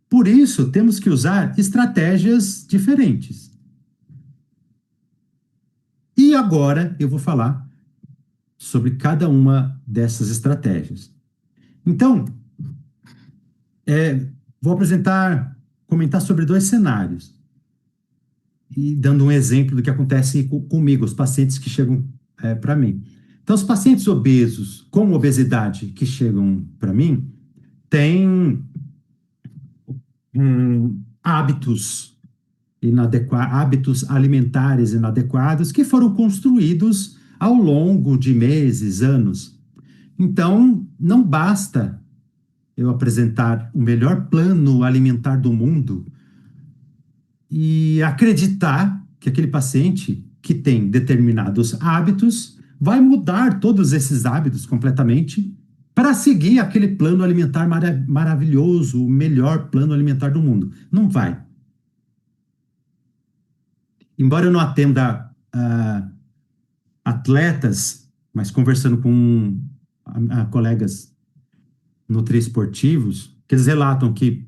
Por isso, temos que usar estratégias diferentes. E agora eu vou falar sobre cada uma dessas estratégias. Então, vou comentar sobre 2 cenários. E dando um exemplo do que acontece comigo, os pacientes que chegam para mim. Então, os pacientes obesos com obesidade que chegam para mim têm hábitos alimentares inadequados que foram construídos ao longo de meses, anos. Então, não basta eu apresentar o melhor plano alimentar do mundo e acreditar que aquele paciente que tem determinados hábitos vai mudar todos esses hábitos completamente para seguir aquele plano alimentar maravilhoso, o melhor plano alimentar do mundo. Não vai. Embora eu não atenda atletas, mas conversando com colegas nutriesportivos, que eles relatam que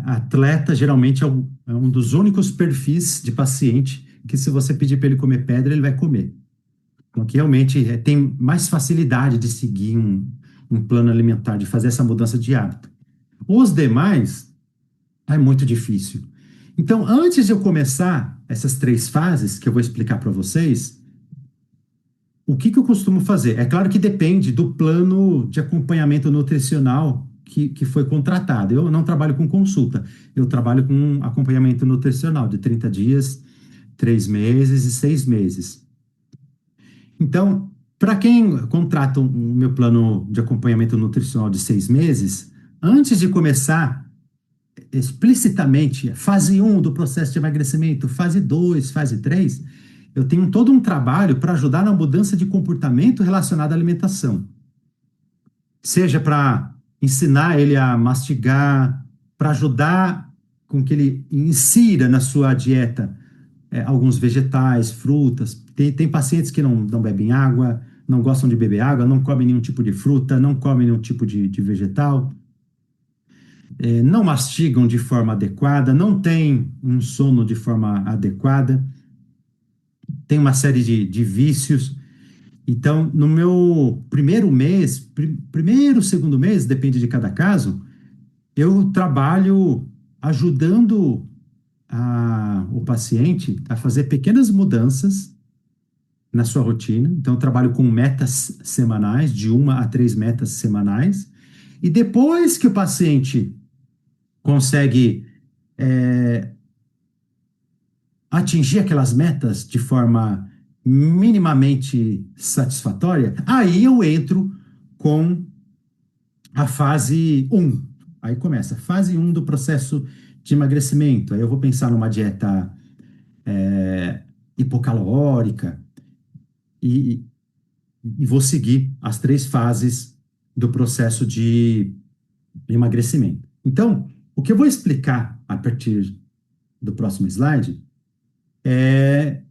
atleta geralmente é um dos únicos perfis de paciente que, se você pedir para ele comer pedra, ele vai comer. Então, que realmente tem mais facilidade de seguir um plano alimentar, de fazer essa mudança de hábito. Os demais, é muito difícil. Então, antes de eu começar essas 3 fases que eu vou explicar para vocês, o que eu costumo fazer? É claro que depende do plano de acompanhamento nutricional que foi contratado. Eu não trabalho com consulta, eu trabalho com acompanhamento nutricional de 30 dias, 3 meses e 6 meses. Então, para quem contrata o meu plano de acompanhamento nutricional de 6 meses, antes de começar explicitamente fase 1 do processo de emagrecimento, fase 2, fase 3, eu tenho todo um trabalho para ajudar na mudança de comportamento relacionado à alimentação. Seja para ensinar ele a mastigar, para ajudar com que ele insira na sua dieta alguns vegetais, frutas. Tem pacientes que não bebem água, não gostam de beber água, não comem nenhum tipo de fruta, não comem nenhum tipo de vegetal, não mastigam de forma adequada, não têm um sono de forma adequada, tem uma série de vícios. Então, no meu primeiro mês, segundo mês, depende de cada caso, eu trabalho ajudando o paciente a fazer pequenas mudanças na sua rotina. Então, eu trabalho com metas semanais, de 1 a 3 metas semanais. E depois que o paciente consegue atingir aquelas metas de forma minimamente satisfatória, aí eu entro com a fase um. Aí começa a fase um do processo de emagrecimento. Aí eu vou pensar numa dieta hipocalórica e, e vou seguir as 3 fases do processo de emagrecimento. Então, o que eu vou explicar a partir do próximo slide é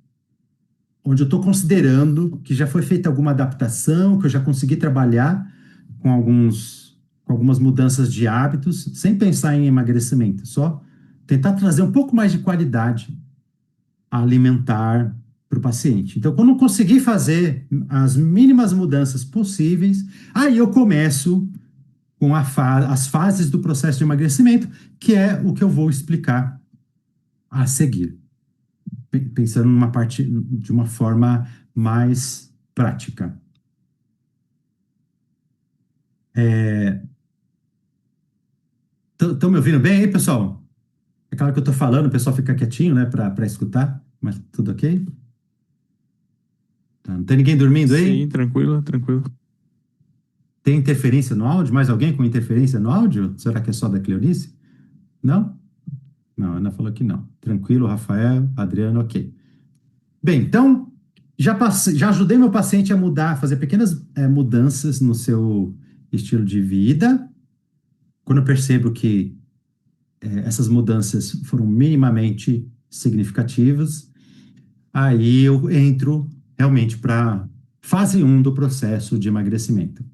onde eu estou considerando que já foi feita alguma adaptação, que eu já consegui trabalhar com algumas mudanças de hábitos, sem pensar em emagrecimento, só tentar trazer um pouco mais de qualidade alimentar para o paciente. Então, quando eu conseguir fazer as mínimas mudanças possíveis, aí eu começo com as fases do processo de emagrecimento, que é o que eu vou explicar a seguir, pensando numa parte de uma forma mais prática. Estão me ouvindo bem aí, pessoal? É claro que eu estou falando, o pessoal fica quietinho, né, para escutar, mas tudo ok? Tá, não tem ninguém dormindo aí? Sim, tranquilo, tranquilo. Tem interferência no áudio? Mais alguém com interferência no áudio? Será que é só da Cleonice? Não? Não, a Ana falou que não. Tranquilo, Rafael, Adriano, ok. Bem, então, já ajudei meu paciente a mudar, fazer pequenas mudanças no seu estilo de vida. Quando eu percebo que essas mudanças foram minimamente significativas, aí eu entro realmente para fase um do processo de emagrecimento.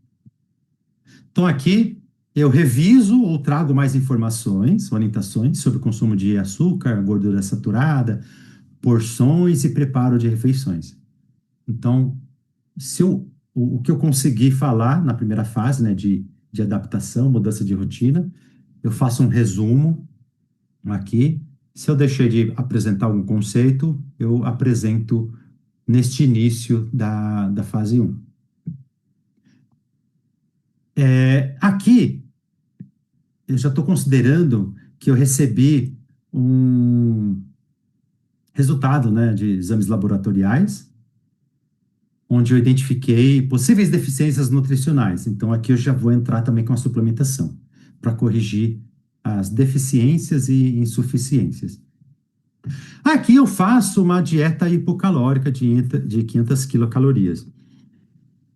Então, aqui eu reviso ou trago mais informações, orientações sobre o consumo de açúcar, gordura saturada, porções e preparo de refeições. Então, o que eu consegui falar na primeira fase, né, de adaptação, mudança de rotina, eu faço um resumo aqui. Se eu deixei de apresentar algum conceito, eu apresento neste início da fase 1. Aqui, eu já estou considerando que eu recebi um resultado, né, de exames laboratoriais, onde eu identifiquei possíveis deficiências nutricionais. Então, aqui eu já vou entrar também com a suplementação, para corrigir as deficiências e insuficiências. Aqui eu faço uma dieta hipocalórica de 500 quilocalorias.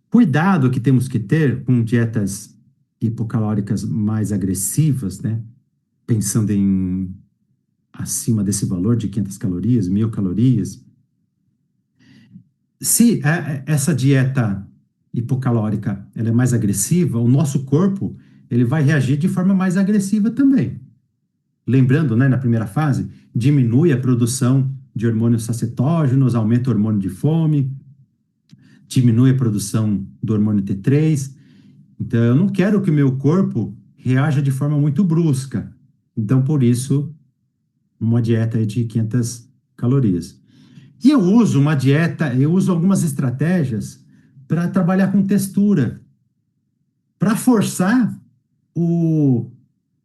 Cuidado que temos que ter com dietas hipocalóricas mais agressivas, né? Pensando em acima desse valor de 500 calorias, 1.000 calorias. Se essa dieta hipocalórica ela é mais agressiva, o nosso corpo ele vai reagir de forma mais agressiva também. Lembrando, né, na primeira fase, diminui a produção de hormônios sacetógenos, aumenta o hormônio de fome, diminui a produção do hormônio T3. Então, eu não quero que o meu corpo reaja de forma muito brusca. Então, por isso, uma dieta de 500 calorias. E eu uso algumas estratégias para trabalhar com textura, para forçar o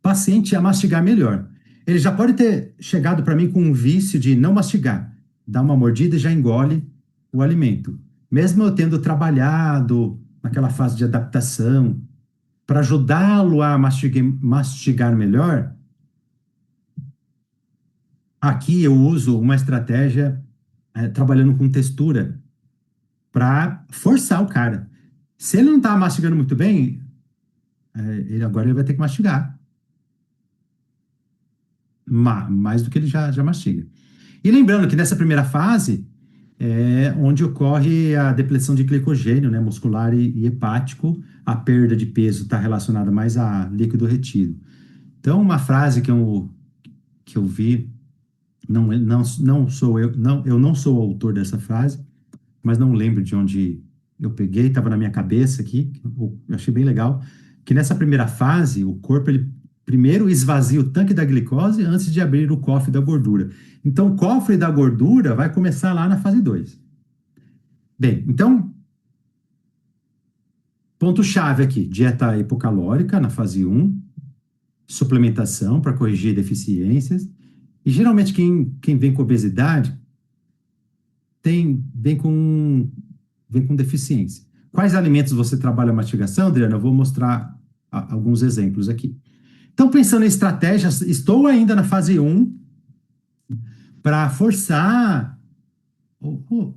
paciente a mastigar melhor. Ele já pode ter chegado para mim com um vício de não mastigar, dá uma mordida e já engole o alimento. Mesmo eu tendo trabalhado naquela fase de adaptação, para ajudá-lo a mastigar melhor, aqui eu uso uma estratégia trabalhando com textura para forçar o cara. Se ele não está mastigando muito bem, agora ele vai ter que mastigar. Mais do que ele já mastiga. E lembrando que nessa primeira fase é onde ocorre a depleção de glicogênio, né, muscular e hepático, a perda de peso está relacionada mais a líquido retido. Então, uma frase que eu vi, não sou eu não sou o autor dessa frase, mas não lembro de onde eu peguei, estava na minha cabeça aqui, eu achei bem legal, que nessa primeira fase, o corpo ele primeiro esvazia o tanque da glicose antes de abrir o cofre da gordura. Então, o cofre da gordura vai começar lá na fase 2. Bem, então, ponto-chave aqui: dieta hipocalórica na fase 1, suplementação para corrigir deficiências. E geralmente quem vem com obesidade vem com deficiência. Quais alimentos você trabalha a mastigação, Adriana? Eu vou mostrar alguns exemplos aqui. Então, pensando em estratégias, estou ainda na fase 1 para forçar, ou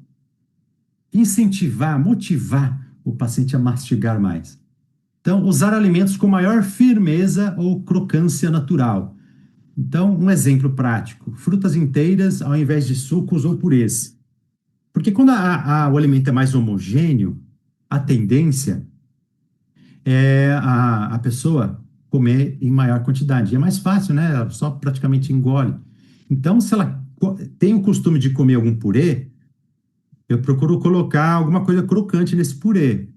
incentivar, motivar o paciente a mastigar mais. Então, usar alimentos com maior firmeza ou crocância natural. Então, um exemplo prático: frutas inteiras ao invés de sucos ou purês. Porque quando o alimento é mais homogêneo, a tendência é a pessoa comer em maior quantidade. E é mais fácil, né? Ela só praticamente engole. Então, se ela tem o costume de comer algum purê, eu procuro colocar alguma coisa crocante nesse purê.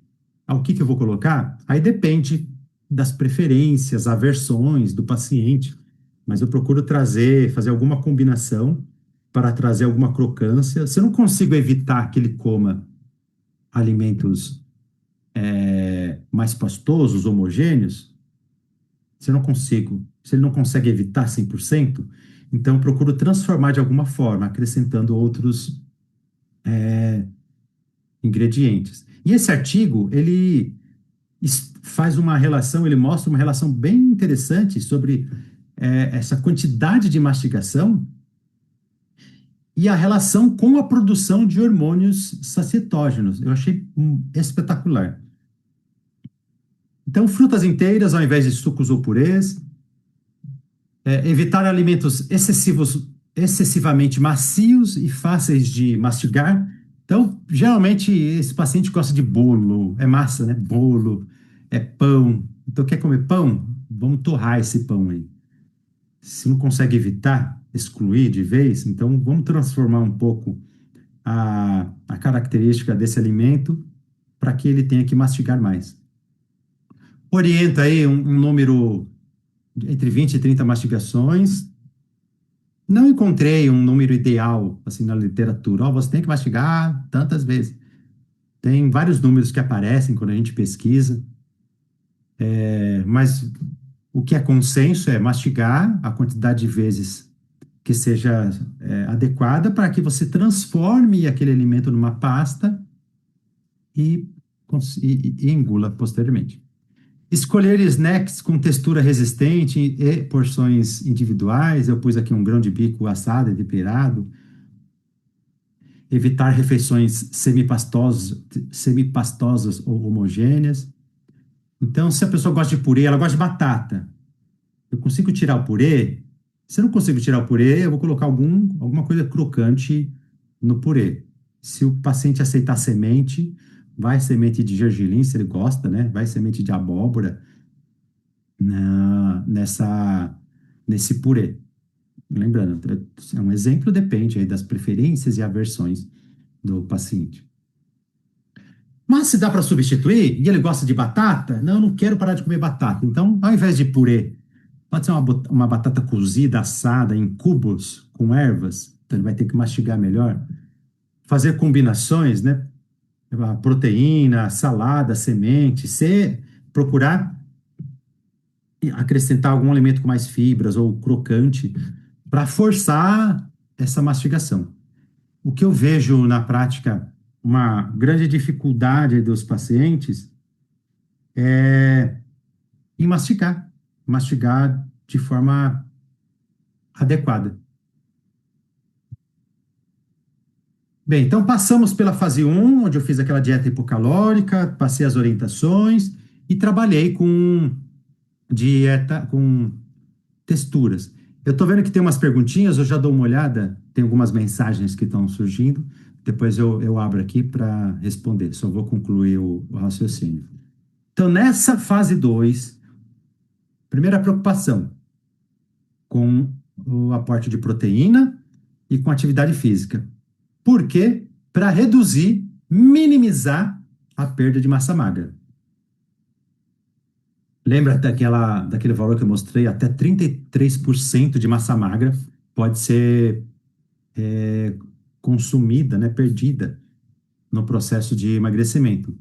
O que eu vou colocar? Aí depende das preferências, aversões do paciente. Mas eu procuro fazer alguma combinação para trazer alguma crocância. Se eu não consigo evitar que ele coma alimentos mais pastosos, homogêneos, se ele não consegue evitar 100%, então eu procuro transformar de alguma forma, acrescentando outros ingredientes. E esse artigo, ele faz uma relação, ele mostra uma relação bem interessante sobre essa quantidade de mastigação e a relação com a produção de hormônios sacietógenos. Eu achei espetacular. Então, frutas inteiras ao invés de sucos ou purês, evitar alimentos excessivamente macios e fáceis de mastigar. Então, geralmente, esse paciente gosta de bolo, é massa, né? Bolo, é pão. Então, quer comer pão? Vamos torrar esse pão aí. Se não consegue evitar, excluir de vez, então vamos transformar um pouco a característica desse alimento para que ele tenha que mastigar mais. Orienta aí um número entre 20 e 30 mastigações. Não encontrei um número ideal assim na literatura. Você tem que mastigar tantas vezes. Tem vários números que aparecem quando a gente pesquisa. Mas o que é consenso é mastigar a quantidade de vezes que seja adequada para que você transforme aquele alimento numa pasta e engula posteriormente. Escolher snacks com textura resistente e porções individuais. Eu pus aqui um grão de bico assado e temperado. Evitar refeições semipastosas ou homogêneas. Então, se a pessoa gosta de purê, ela gosta de batata. Eu consigo tirar o purê? Se eu não consigo tirar o purê, eu vou colocar alguma coisa crocante no purê. Se o paciente aceitar semente, vai semente de gergelim, se ele gosta, né? Vai semente de abóbora nesse purê. Lembrando, é um exemplo, depende aí das preferências e aversões do paciente. Mas se dá para substituir, e ele gosta de batata, não, eu não quero parar de comer batata. Então, ao invés de purê, pode ser uma batata cozida, assada em cubos, com ervas, então ele vai ter que mastigar melhor. Fazer combinações, né? A proteína, salada, semente, procurar acrescentar algum alimento com mais fibras ou crocante para forçar essa mastigação. O que eu vejo na prática, uma grande dificuldade dos pacientes é em mastigar de forma adequada. Bem, então passamos pela fase 1, onde eu fiz aquela dieta hipocalórica, passei as orientações e trabalhei com dieta, com texturas. Eu estou vendo que tem umas perguntinhas, eu já dou uma olhada, tem algumas mensagens que estão surgindo, depois eu abro aqui para responder, só vou concluir o raciocínio. Então, nessa fase 2, primeira preocupação com o aporte de proteína e com atividade física. Por quê? Para minimizar a perda de massa magra. Lembra daquele valor que eu mostrei? Até 33% de massa magra pode ser consumida, né, perdida no processo de emagrecimento.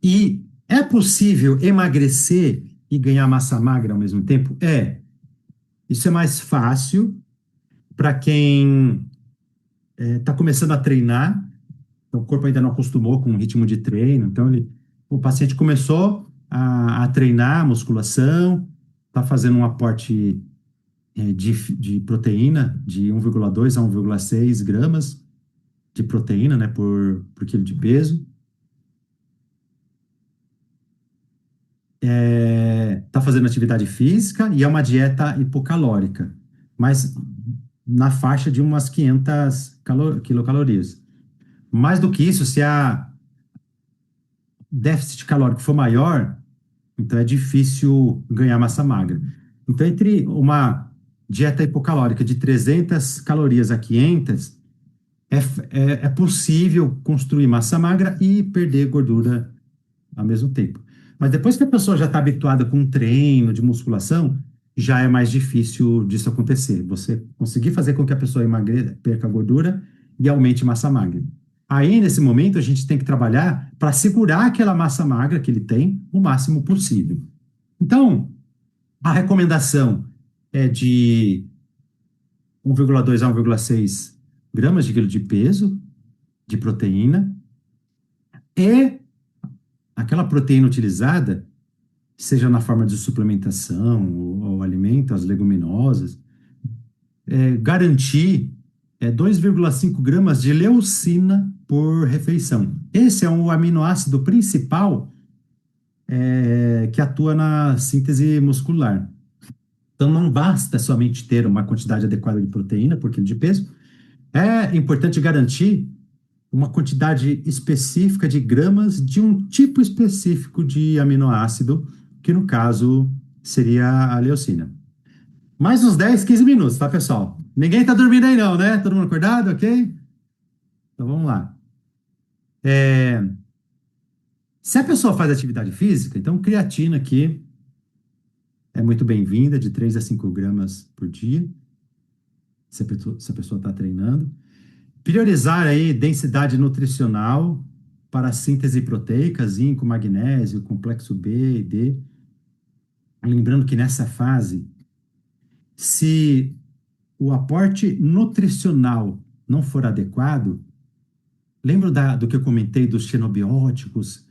E é possível emagrecer e ganhar massa magra ao mesmo tempo? É. Isso é mais fácil para quem está começando a treinar, então o corpo ainda não acostumou com o ritmo de treino, então o paciente começou a treinar musculação, está fazendo um aporte de proteína de 1,2 a 1,6 gramas de proteína, né, por quilo de peso. Está fazendo atividade física e é uma dieta hipocalórica, mas na faixa de umas 500 quilocalorias. Mais do que isso, se a déficit calórico for maior, então é difícil ganhar massa magra. Então, entre uma dieta hipocalórica de 300 calorias a 500, é possível construir massa magra e perder gordura ao mesmo tempo. Mas depois que a pessoa já está habituada com um treino de musculação, já é mais difícil disso acontecer. Você conseguir fazer com que a pessoa perca gordura e aumente massa magra. Aí, nesse momento, a gente tem que trabalhar para segurar aquela massa magra que ele tem o máximo possível. Então, a recomendação é de 1,2 a 1,6 gramas de quilo de peso de proteína e aquela proteína utilizada, seja na forma de suplementação ou alimento, as leguminosas, garantir 2,5 gramas de leucina por refeição. Esse é um aminoácido principal que atua na síntese muscular. Então, não basta somente ter uma quantidade adequada de proteína por quilo de peso, é importante garantir uma quantidade específica de gramas de um tipo específico de aminoácido, que no caso seria a leucina. Mais uns 10, 15 minutos, tá, pessoal? Ninguém tá dormindo aí não, né? Todo mundo acordado, ok? Então vamos lá. Se a pessoa faz atividade física, então creatina aqui é muito bem-vinda, de 3 a 5 gramas por dia, se a pessoa está treinando. Priorizar aí densidade nutricional para a síntese proteica, zinco, magnésio, complexo B e D. Lembrando que nessa fase, se o aporte nutricional não for adequado, lembro do que eu comentei dos xenobióticos,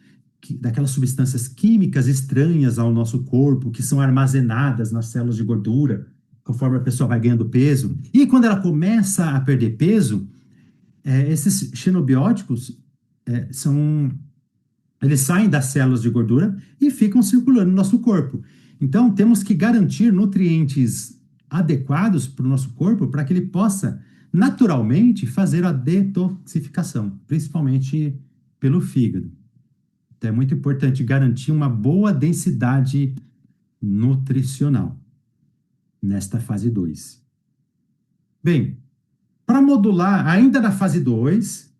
daquelas substâncias químicas estranhas ao nosso corpo, que são armazenadas nas células de gordura, conforme a pessoa vai ganhando peso. E quando ela começa a perder peso, esses xenobióticos eles saem das células de gordura e ficam circulando no nosso corpo. Então, temos que garantir nutrientes adequados para o nosso corpo para que ele possa naturalmente fazer a detoxificação, principalmente pelo fígado. Então, é muito importante garantir uma boa densidade nutricional nesta fase 2. Bem, para modular, ainda na fase 2,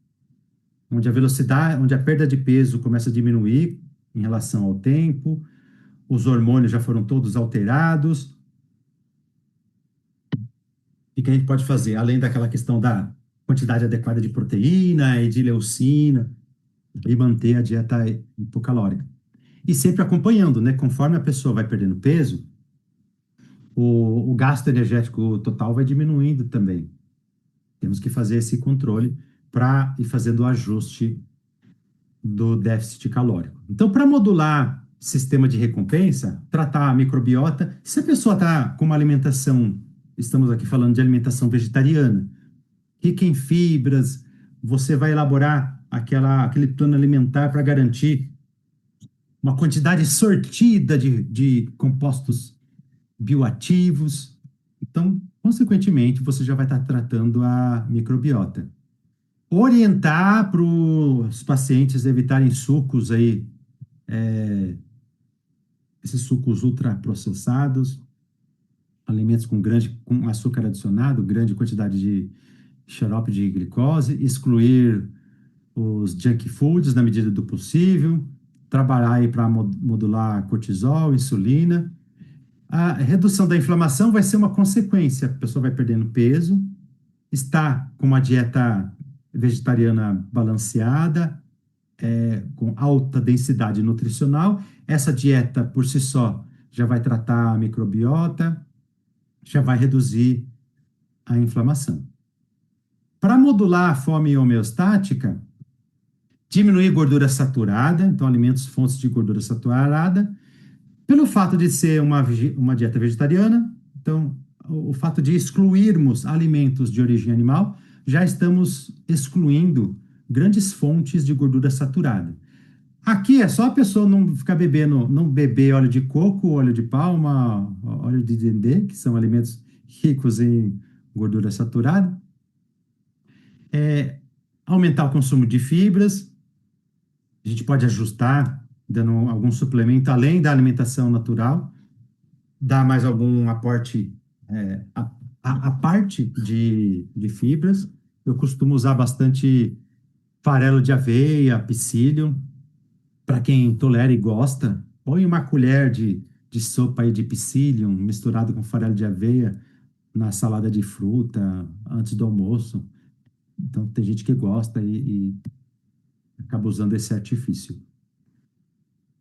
onde a velocidade, onde a perda de peso começa a diminuir em relação ao tempo, os hormônios já foram todos alterados. O que a gente pode fazer? Além daquela questão da quantidade adequada de proteína e de leucina, e manter a dieta hipocalórica. E sempre acompanhando, né? Conforme a pessoa vai perdendo peso, o gasto energético total vai diminuindo também. Temos que fazer esse controle para ir fazendo o ajuste do déficit calórico. Então, para modular sistema de recompensa, tratar a microbiota, se a pessoa está com uma alimentação, estamos aqui falando de alimentação vegetariana, rica em fibras, você vai elaborar aquele plano alimentar para garantir uma quantidade sortida de compostos bioativos. Então, consequentemente, você já vai estar tratando a microbiota. Orientar para os pacientes evitarem sucos aí, esses sucos ultraprocessados, alimentos com açúcar adicionado, grande quantidade de xarope de glicose, excluir os junk foods na medida do possível, trabalhar aí para modular cortisol, insulina. A redução da inflamação vai ser uma consequência. A pessoa vai perdendo peso, está com uma dieta vegetariana balanceada, com alta densidade nutricional. Essa dieta, por si só, já vai tratar a microbiota, já vai reduzir a inflamação. Para modular a fome homeostática, diminuir gordura saturada, então alimentos fontes de gordura saturada, pelo fato de ser uma dieta vegetariana, então o fato de excluirmos alimentos de origem animal, já estamos excluindo grandes fontes de gordura saturada. Aqui é só a pessoa não ficar bebendo, não beber óleo de coco, óleo de palma, óleo de dendê, que são alimentos ricos em gordura saturada. Aumentar o consumo de fibras. A gente pode ajustar, dando algum suplemento além da alimentação natural, dar mais algum aporte, a parte de fibras. Eu costumo usar bastante farelo de aveia, psyllium. Para quem tolera e gosta, põe uma colher de sopa aí de psyllium misturado com farelo de aveia na salada de fruta antes do almoço. Então, tem gente que gosta e acaba usando esse artifício.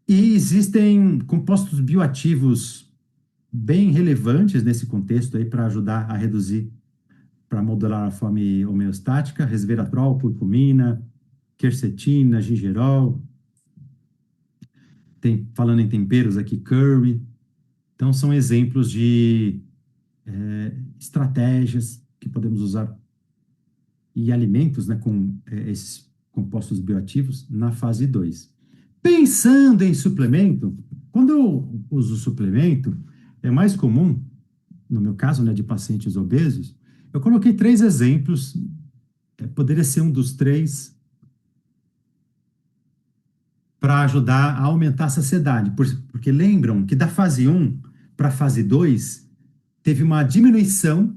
E existem compostos bioativos bem relevantes nesse contexto aí para ajudar a reduzir, para modular a fome homeostática: resveratrol, curcumina, quercetina, gingerol. Falando em temperos aqui, curry. Então, são exemplos de estratégias que podemos usar e alimentos, né, com esses compostos bioativos na fase 2. Pensando em suplemento, quando eu uso suplemento, é mais comum, no meu caso, né, de pacientes obesos, eu coloquei 3 exemplos, poderia ser um dos 3, para ajudar a aumentar a saciedade. Porque lembram que da fase 1 para a fase 2, teve uma diminuição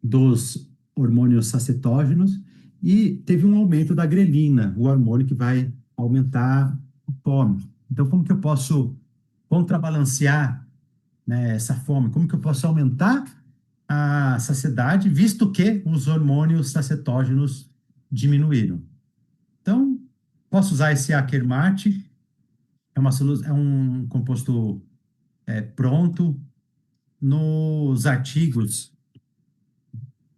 dos hormônios sacetógenos e teve um aumento da grelina, o hormônio que vai aumentar a fome. Então, como que eu posso contrabalancear, né, essa fome? Como que eu posso aumentar a saciedade, visto que os hormônios sacetógenos diminuíram? Então, posso usar esse Akermate, é um composto pronto. Nos artigos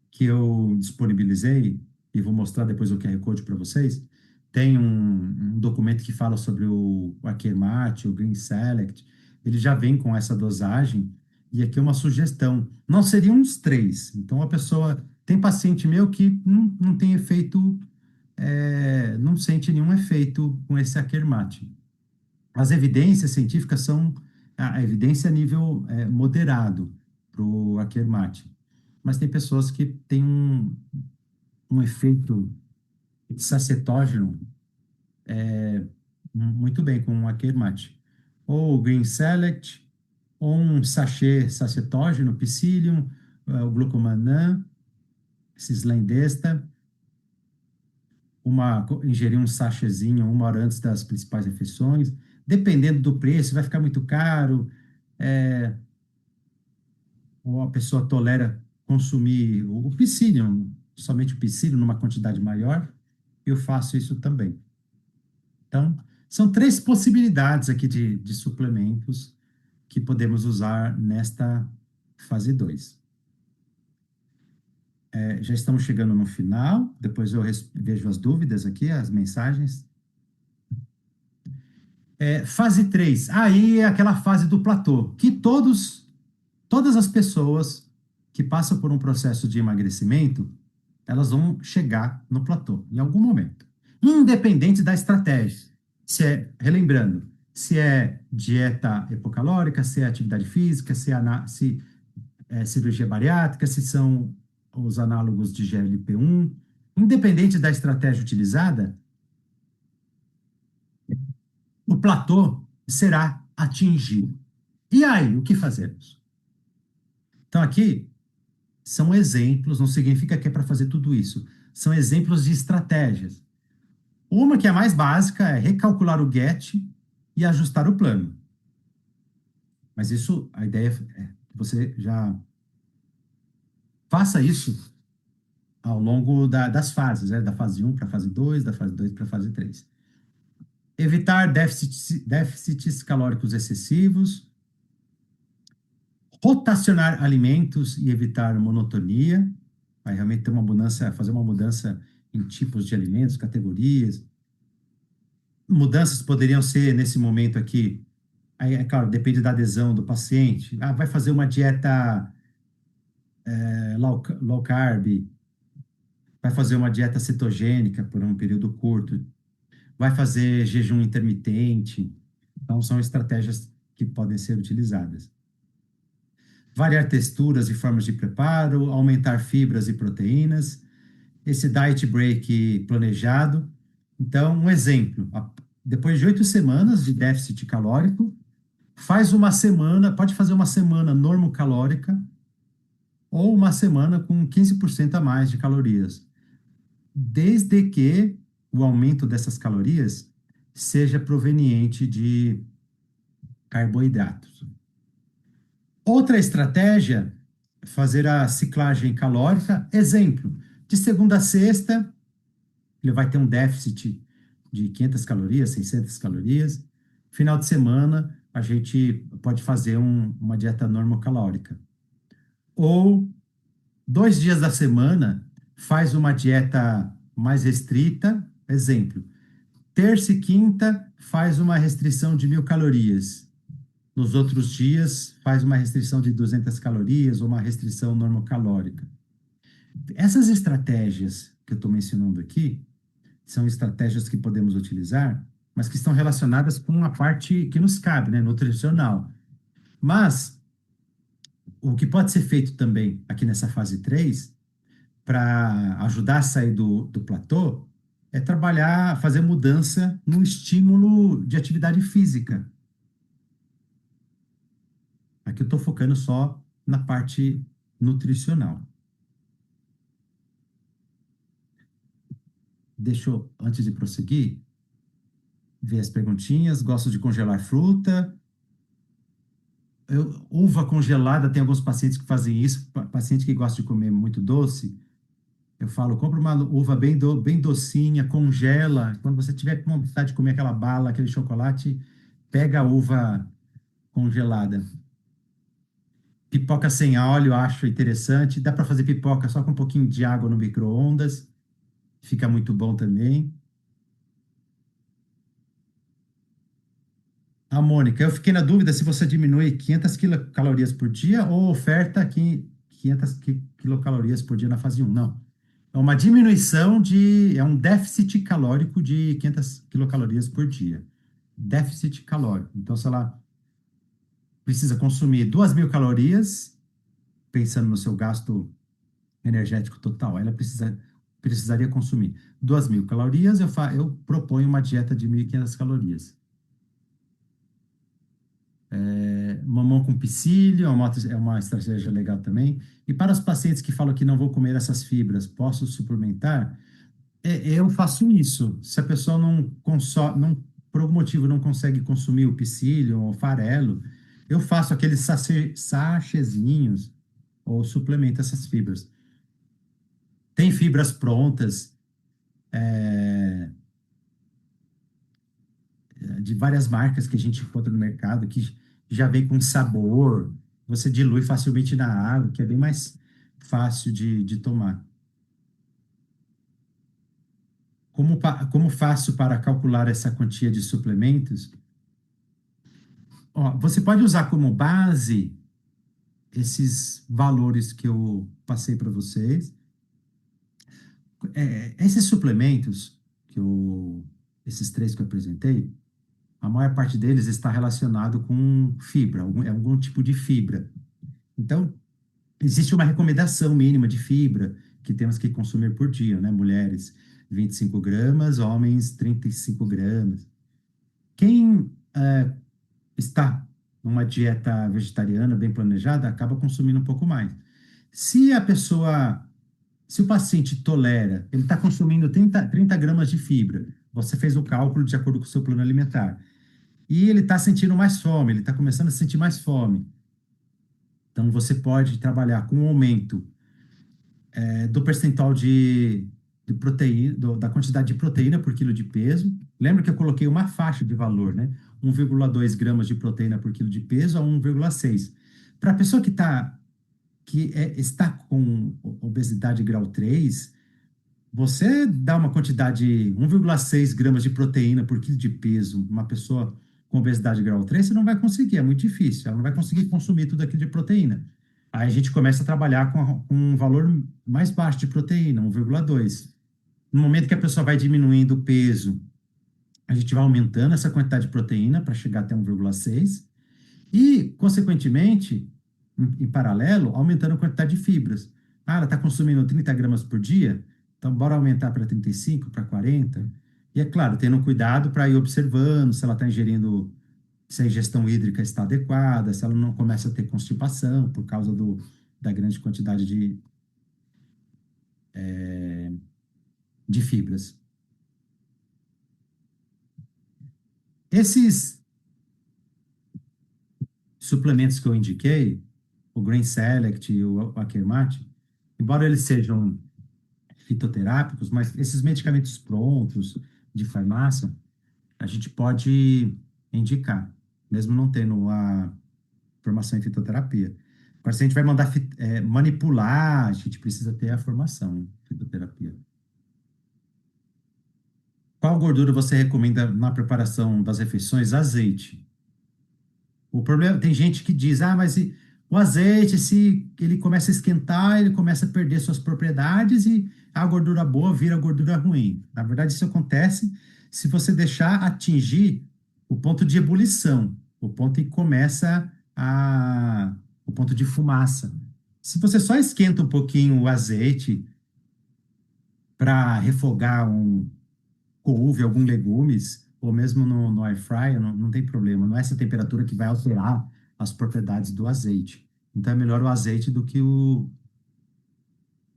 que eu disponibilizei, e vou mostrar depois o QR Code para vocês, tem um documento que fala sobre o Akermate, o Green Select. Ele já vem com essa dosagem, e aqui é uma sugestão. Não seriam uns 3. Então, a pessoa... Tem paciente meu que não tem efeito, não sente nenhum efeito com esse Akermate. As evidências científicas são a evidência a nível moderado para o Akermate. Mas tem pessoas que têm um efeito sacetógeno muito bem com o Akermate. Ou o Green Select, ou um sachê sacetógeno, Psyllium, o Glucomannan, Cislendesta. Ingerir um sachêzinho 1 hora antes das principais refeições. Dependendo do preço, vai ficar muito caro, ou a pessoa tolera consumir o Psyllium, somente o Psyllium numa quantidade maior, eu faço isso também. Então, são 3 possibilidades aqui de suplementos que podemos usar nesta fase 2. Já estamos chegando no final, depois eu vejo as dúvidas aqui, as mensagens. Fase 3, aí é aquela fase do platô, que todas as pessoas que passam por um processo de emagrecimento, elas vão chegar no platô, em algum momento. Independente da estratégia. Relembrando, se é dieta hipocalórica, se é atividade física, se é cirurgia bariátrica, se são os análogos de GLP-1. Independente da estratégia utilizada, o platô será atingido. E aí, o que fazemos? Então, aqui são exemplos, não significa que é para fazer tudo isso. São exemplos de estratégias. Uma que é a mais básica é recalcular o GET e ajustar o plano. Mas isso, a ideia é que você já faça isso ao longo das fases, né? Da fase 1 para a fase 2, da fase 2 para a fase 3. Evitar déficits calóricos excessivos, rotacionar alimentos e evitar monotonia, vai realmente ter uma mudança, fazer uma mudança em tipos de alimentos, categorias. Mudanças poderiam ser, nesse momento aqui, aí, é claro, depende da adesão do paciente. Ah, vai fazer uma dieta low carb, vai fazer uma dieta cetogênica por um período curto, vai fazer jejum intermitente. Então, são estratégias que podem ser utilizadas. Variar texturas e formas de preparo, aumentar fibras e proteínas, esse diet break planejado. Então, um exemplo, depois de 8 semanas de déficit calórico, faz uma semana, pode fazer uma semana normocalórica ou uma semana com 15% a mais de calorias, desde que o aumento dessas calorias seja proveniente de carboidratos. Outra estratégia, fazer a ciclagem calórica. Exemplo, de segunda a sexta, ele vai ter um déficit de 500 calorias, 600 calorias. Final de semana, a gente pode fazer uma dieta normocalórica. Ou 2 dias da semana, faz uma dieta mais restrita. Exemplo, terça e quinta, faz uma restrição de 1.000 calorias. Nos outros dias, faz uma restrição de 200 calorias ou uma restrição normocalórica. Essas estratégias que eu estou mencionando aqui são estratégias que podemos utilizar, mas que estão relacionadas com a parte que nos cabe, né, nutricional. Mas o que pode ser feito também aqui nessa fase 3, para ajudar a sair do platô, é trabalhar, fazer mudança no estímulo de atividade física. Aqui eu estou focando só na parte nutricional. Deixa eu, antes de prosseguir, ver as perguntinhas. Gosto de congelar fruta. Uva congelada, tem alguns pacientes que fazem isso. Paciente que gosta de comer muito doce, eu falo, compra uma uva bem docinha, congela. Quando você tiver com vontade de comer aquela bala, aquele chocolate, pega a uva congelada. Pipoca sem óleo, acho interessante. Dá para fazer pipoca só com um pouquinho de água no micro-ondas. Fica muito bom também. A Mônica, eu fiquei na dúvida se você diminui 500 quilocalorias por dia ou oferta aqui 500 quilocalorias por dia na fase 1. Não. É uma diminuição é um déficit calórico de 500 quilocalorias por dia. Déficit calórico. Então, se ela precisa consumir 2.000 calorias, pensando no seu gasto energético total, ela precisaria consumir 2.000 calorias, eu proponho uma dieta de 1.500 calorias. Mamão com psyllium é uma estratégia legal também. E para os pacientes que falam que não vou comer essas fibras, posso suplementar? Eu faço isso. Se a pessoa por algum motivo não consegue consumir o psyllium ou farelo, eu faço aqueles sachêzinhos ou suplemento essas fibras. Tem fibras prontas, de várias marcas que a gente encontra no mercado, que já vem com sabor, você dilui facilmente na água, que é bem mais fácil de tomar. Como faço para calcular essa quantia de suplementos? Ó, você pode usar como base esses valores que eu passei para vocês. Esses suplementos, esses 3 que eu apresentei, a maior parte deles está relacionado com fibra, algum tipo de fibra. Então, existe uma recomendação mínima de fibra que temos que consumir por dia, né? Mulheres, 25 gramas, homens, 35 gramas. Quem está numa dieta vegetariana bem planejada, acaba consumindo um pouco mais. Se o paciente tolera, ele está consumindo 30 gramas de fibra, você fez o cálculo de acordo com o seu plano alimentar. e ele está sentindo mais fome, ele está começando a sentir mais fome. Então, você pode trabalhar com um aumento do percentual de proteína, da quantidade de proteína por quilo de peso. Lembra que eu coloquei uma faixa de valor, né? 1,2 gramas de proteína por quilo de peso a 1,6. Para a pessoa está com obesidade grau 3, você dá uma quantidade de 1,6 gramas de proteína por quilo de peso, uma pessoa com obesidade grau 3, você não vai conseguir, é muito difícil, ela não vai conseguir consumir tudo aquilo de proteína. Aí a gente começa a trabalhar com um valor mais baixo de proteína, 1,2. No momento que a pessoa vai diminuindo o peso, a gente vai aumentando essa quantidade de proteína para chegar até 1,6 e, consequentemente, em paralelo, aumentando a quantidade de fibras. Ah, ela está consumindo 30 gramas por dia? Então, bora aumentar para 35, para 40. E é claro, tendo cuidado para ir observando se ela está ingerindo, se a ingestão hídrica está adequada, se ela não começa a ter constipação por causa da grande quantidade de fibras. Esses suplementos que eu indiquei, o Grain Select e o Akermat, embora eles sejam fitoterápicos, mas esses medicamentos prontos de farmácia, a gente pode indicar, mesmo não tendo a formação em fitoterapia. Agora, se a gente vai mandar manipular, a gente precisa ter a formação em fitoterapia. Qual gordura você recomenda na preparação das refeições? Azeite. O problema, tem gente que diz, mas o azeite, se ele começa a esquentar, ele começa a perder suas propriedades e a gordura boa vira gordura ruim. Na verdade, isso acontece se você deixar atingir o ponto de ebulição, o ponto em que começa o ponto de fumaça. Se você só esquenta um pouquinho o azeite para refogar couve, algum legumes, ou mesmo no air fryer, não tem problema. Não é essa temperatura que vai alterar as propriedades do azeite. Então, é melhor o azeite do que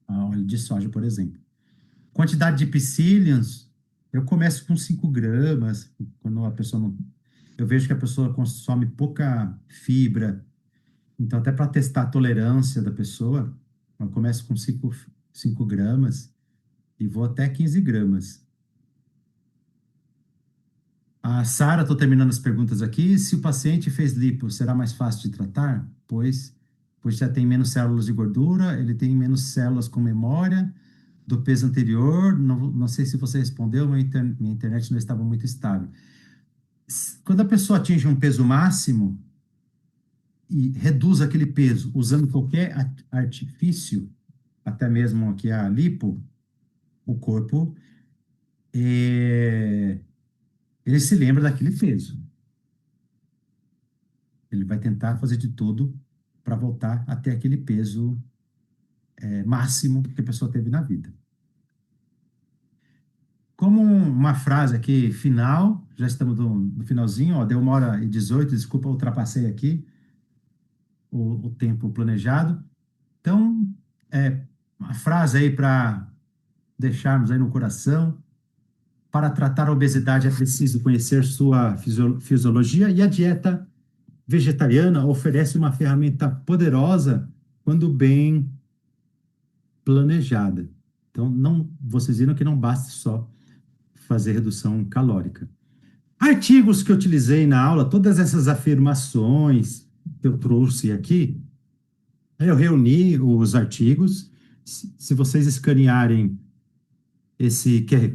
a óleo de soja, por exemplo. Quantidade de psylliums, eu começo com 5 gramas, quando a pessoa não... Eu vejo que a pessoa consome pouca fibra, então até para testar a tolerância da pessoa, eu começo com 5 gramas e vou até 15 gramas. A Sara, estou terminando as perguntas aqui. Se o paciente fez lipo, será mais fácil de tratar? Pois já tem menos células de gordura, ele tem menos células com memória do peso anterior. Não sei se você respondeu, minha internet não estava muito estável. Quando a pessoa atinge um peso máximo e reduz aquele peso usando qualquer artifício, até mesmo aqui a lipo, o corpo ele se lembra daquele peso. Ele vai tentar fazer de tudo para voltar até aquele peso máximo que a pessoa teve na vida. Como uma frase aqui final, já estamos no finalzinho, deu 1h18, desculpa, ultrapassei aqui o tempo planejado. Então, uma frase aí para deixarmos aí no coração. Para tratar a obesidade é preciso conhecer sua fisiologia e a dieta vegetariana oferece uma ferramenta poderosa quando bem planejada. Então, vocês viram que não basta só fazer redução calórica. Artigos que eu utilizei na aula, todas essas afirmações que eu trouxe aqui, eu reuni os artigos. Se vocês escanearem esse QR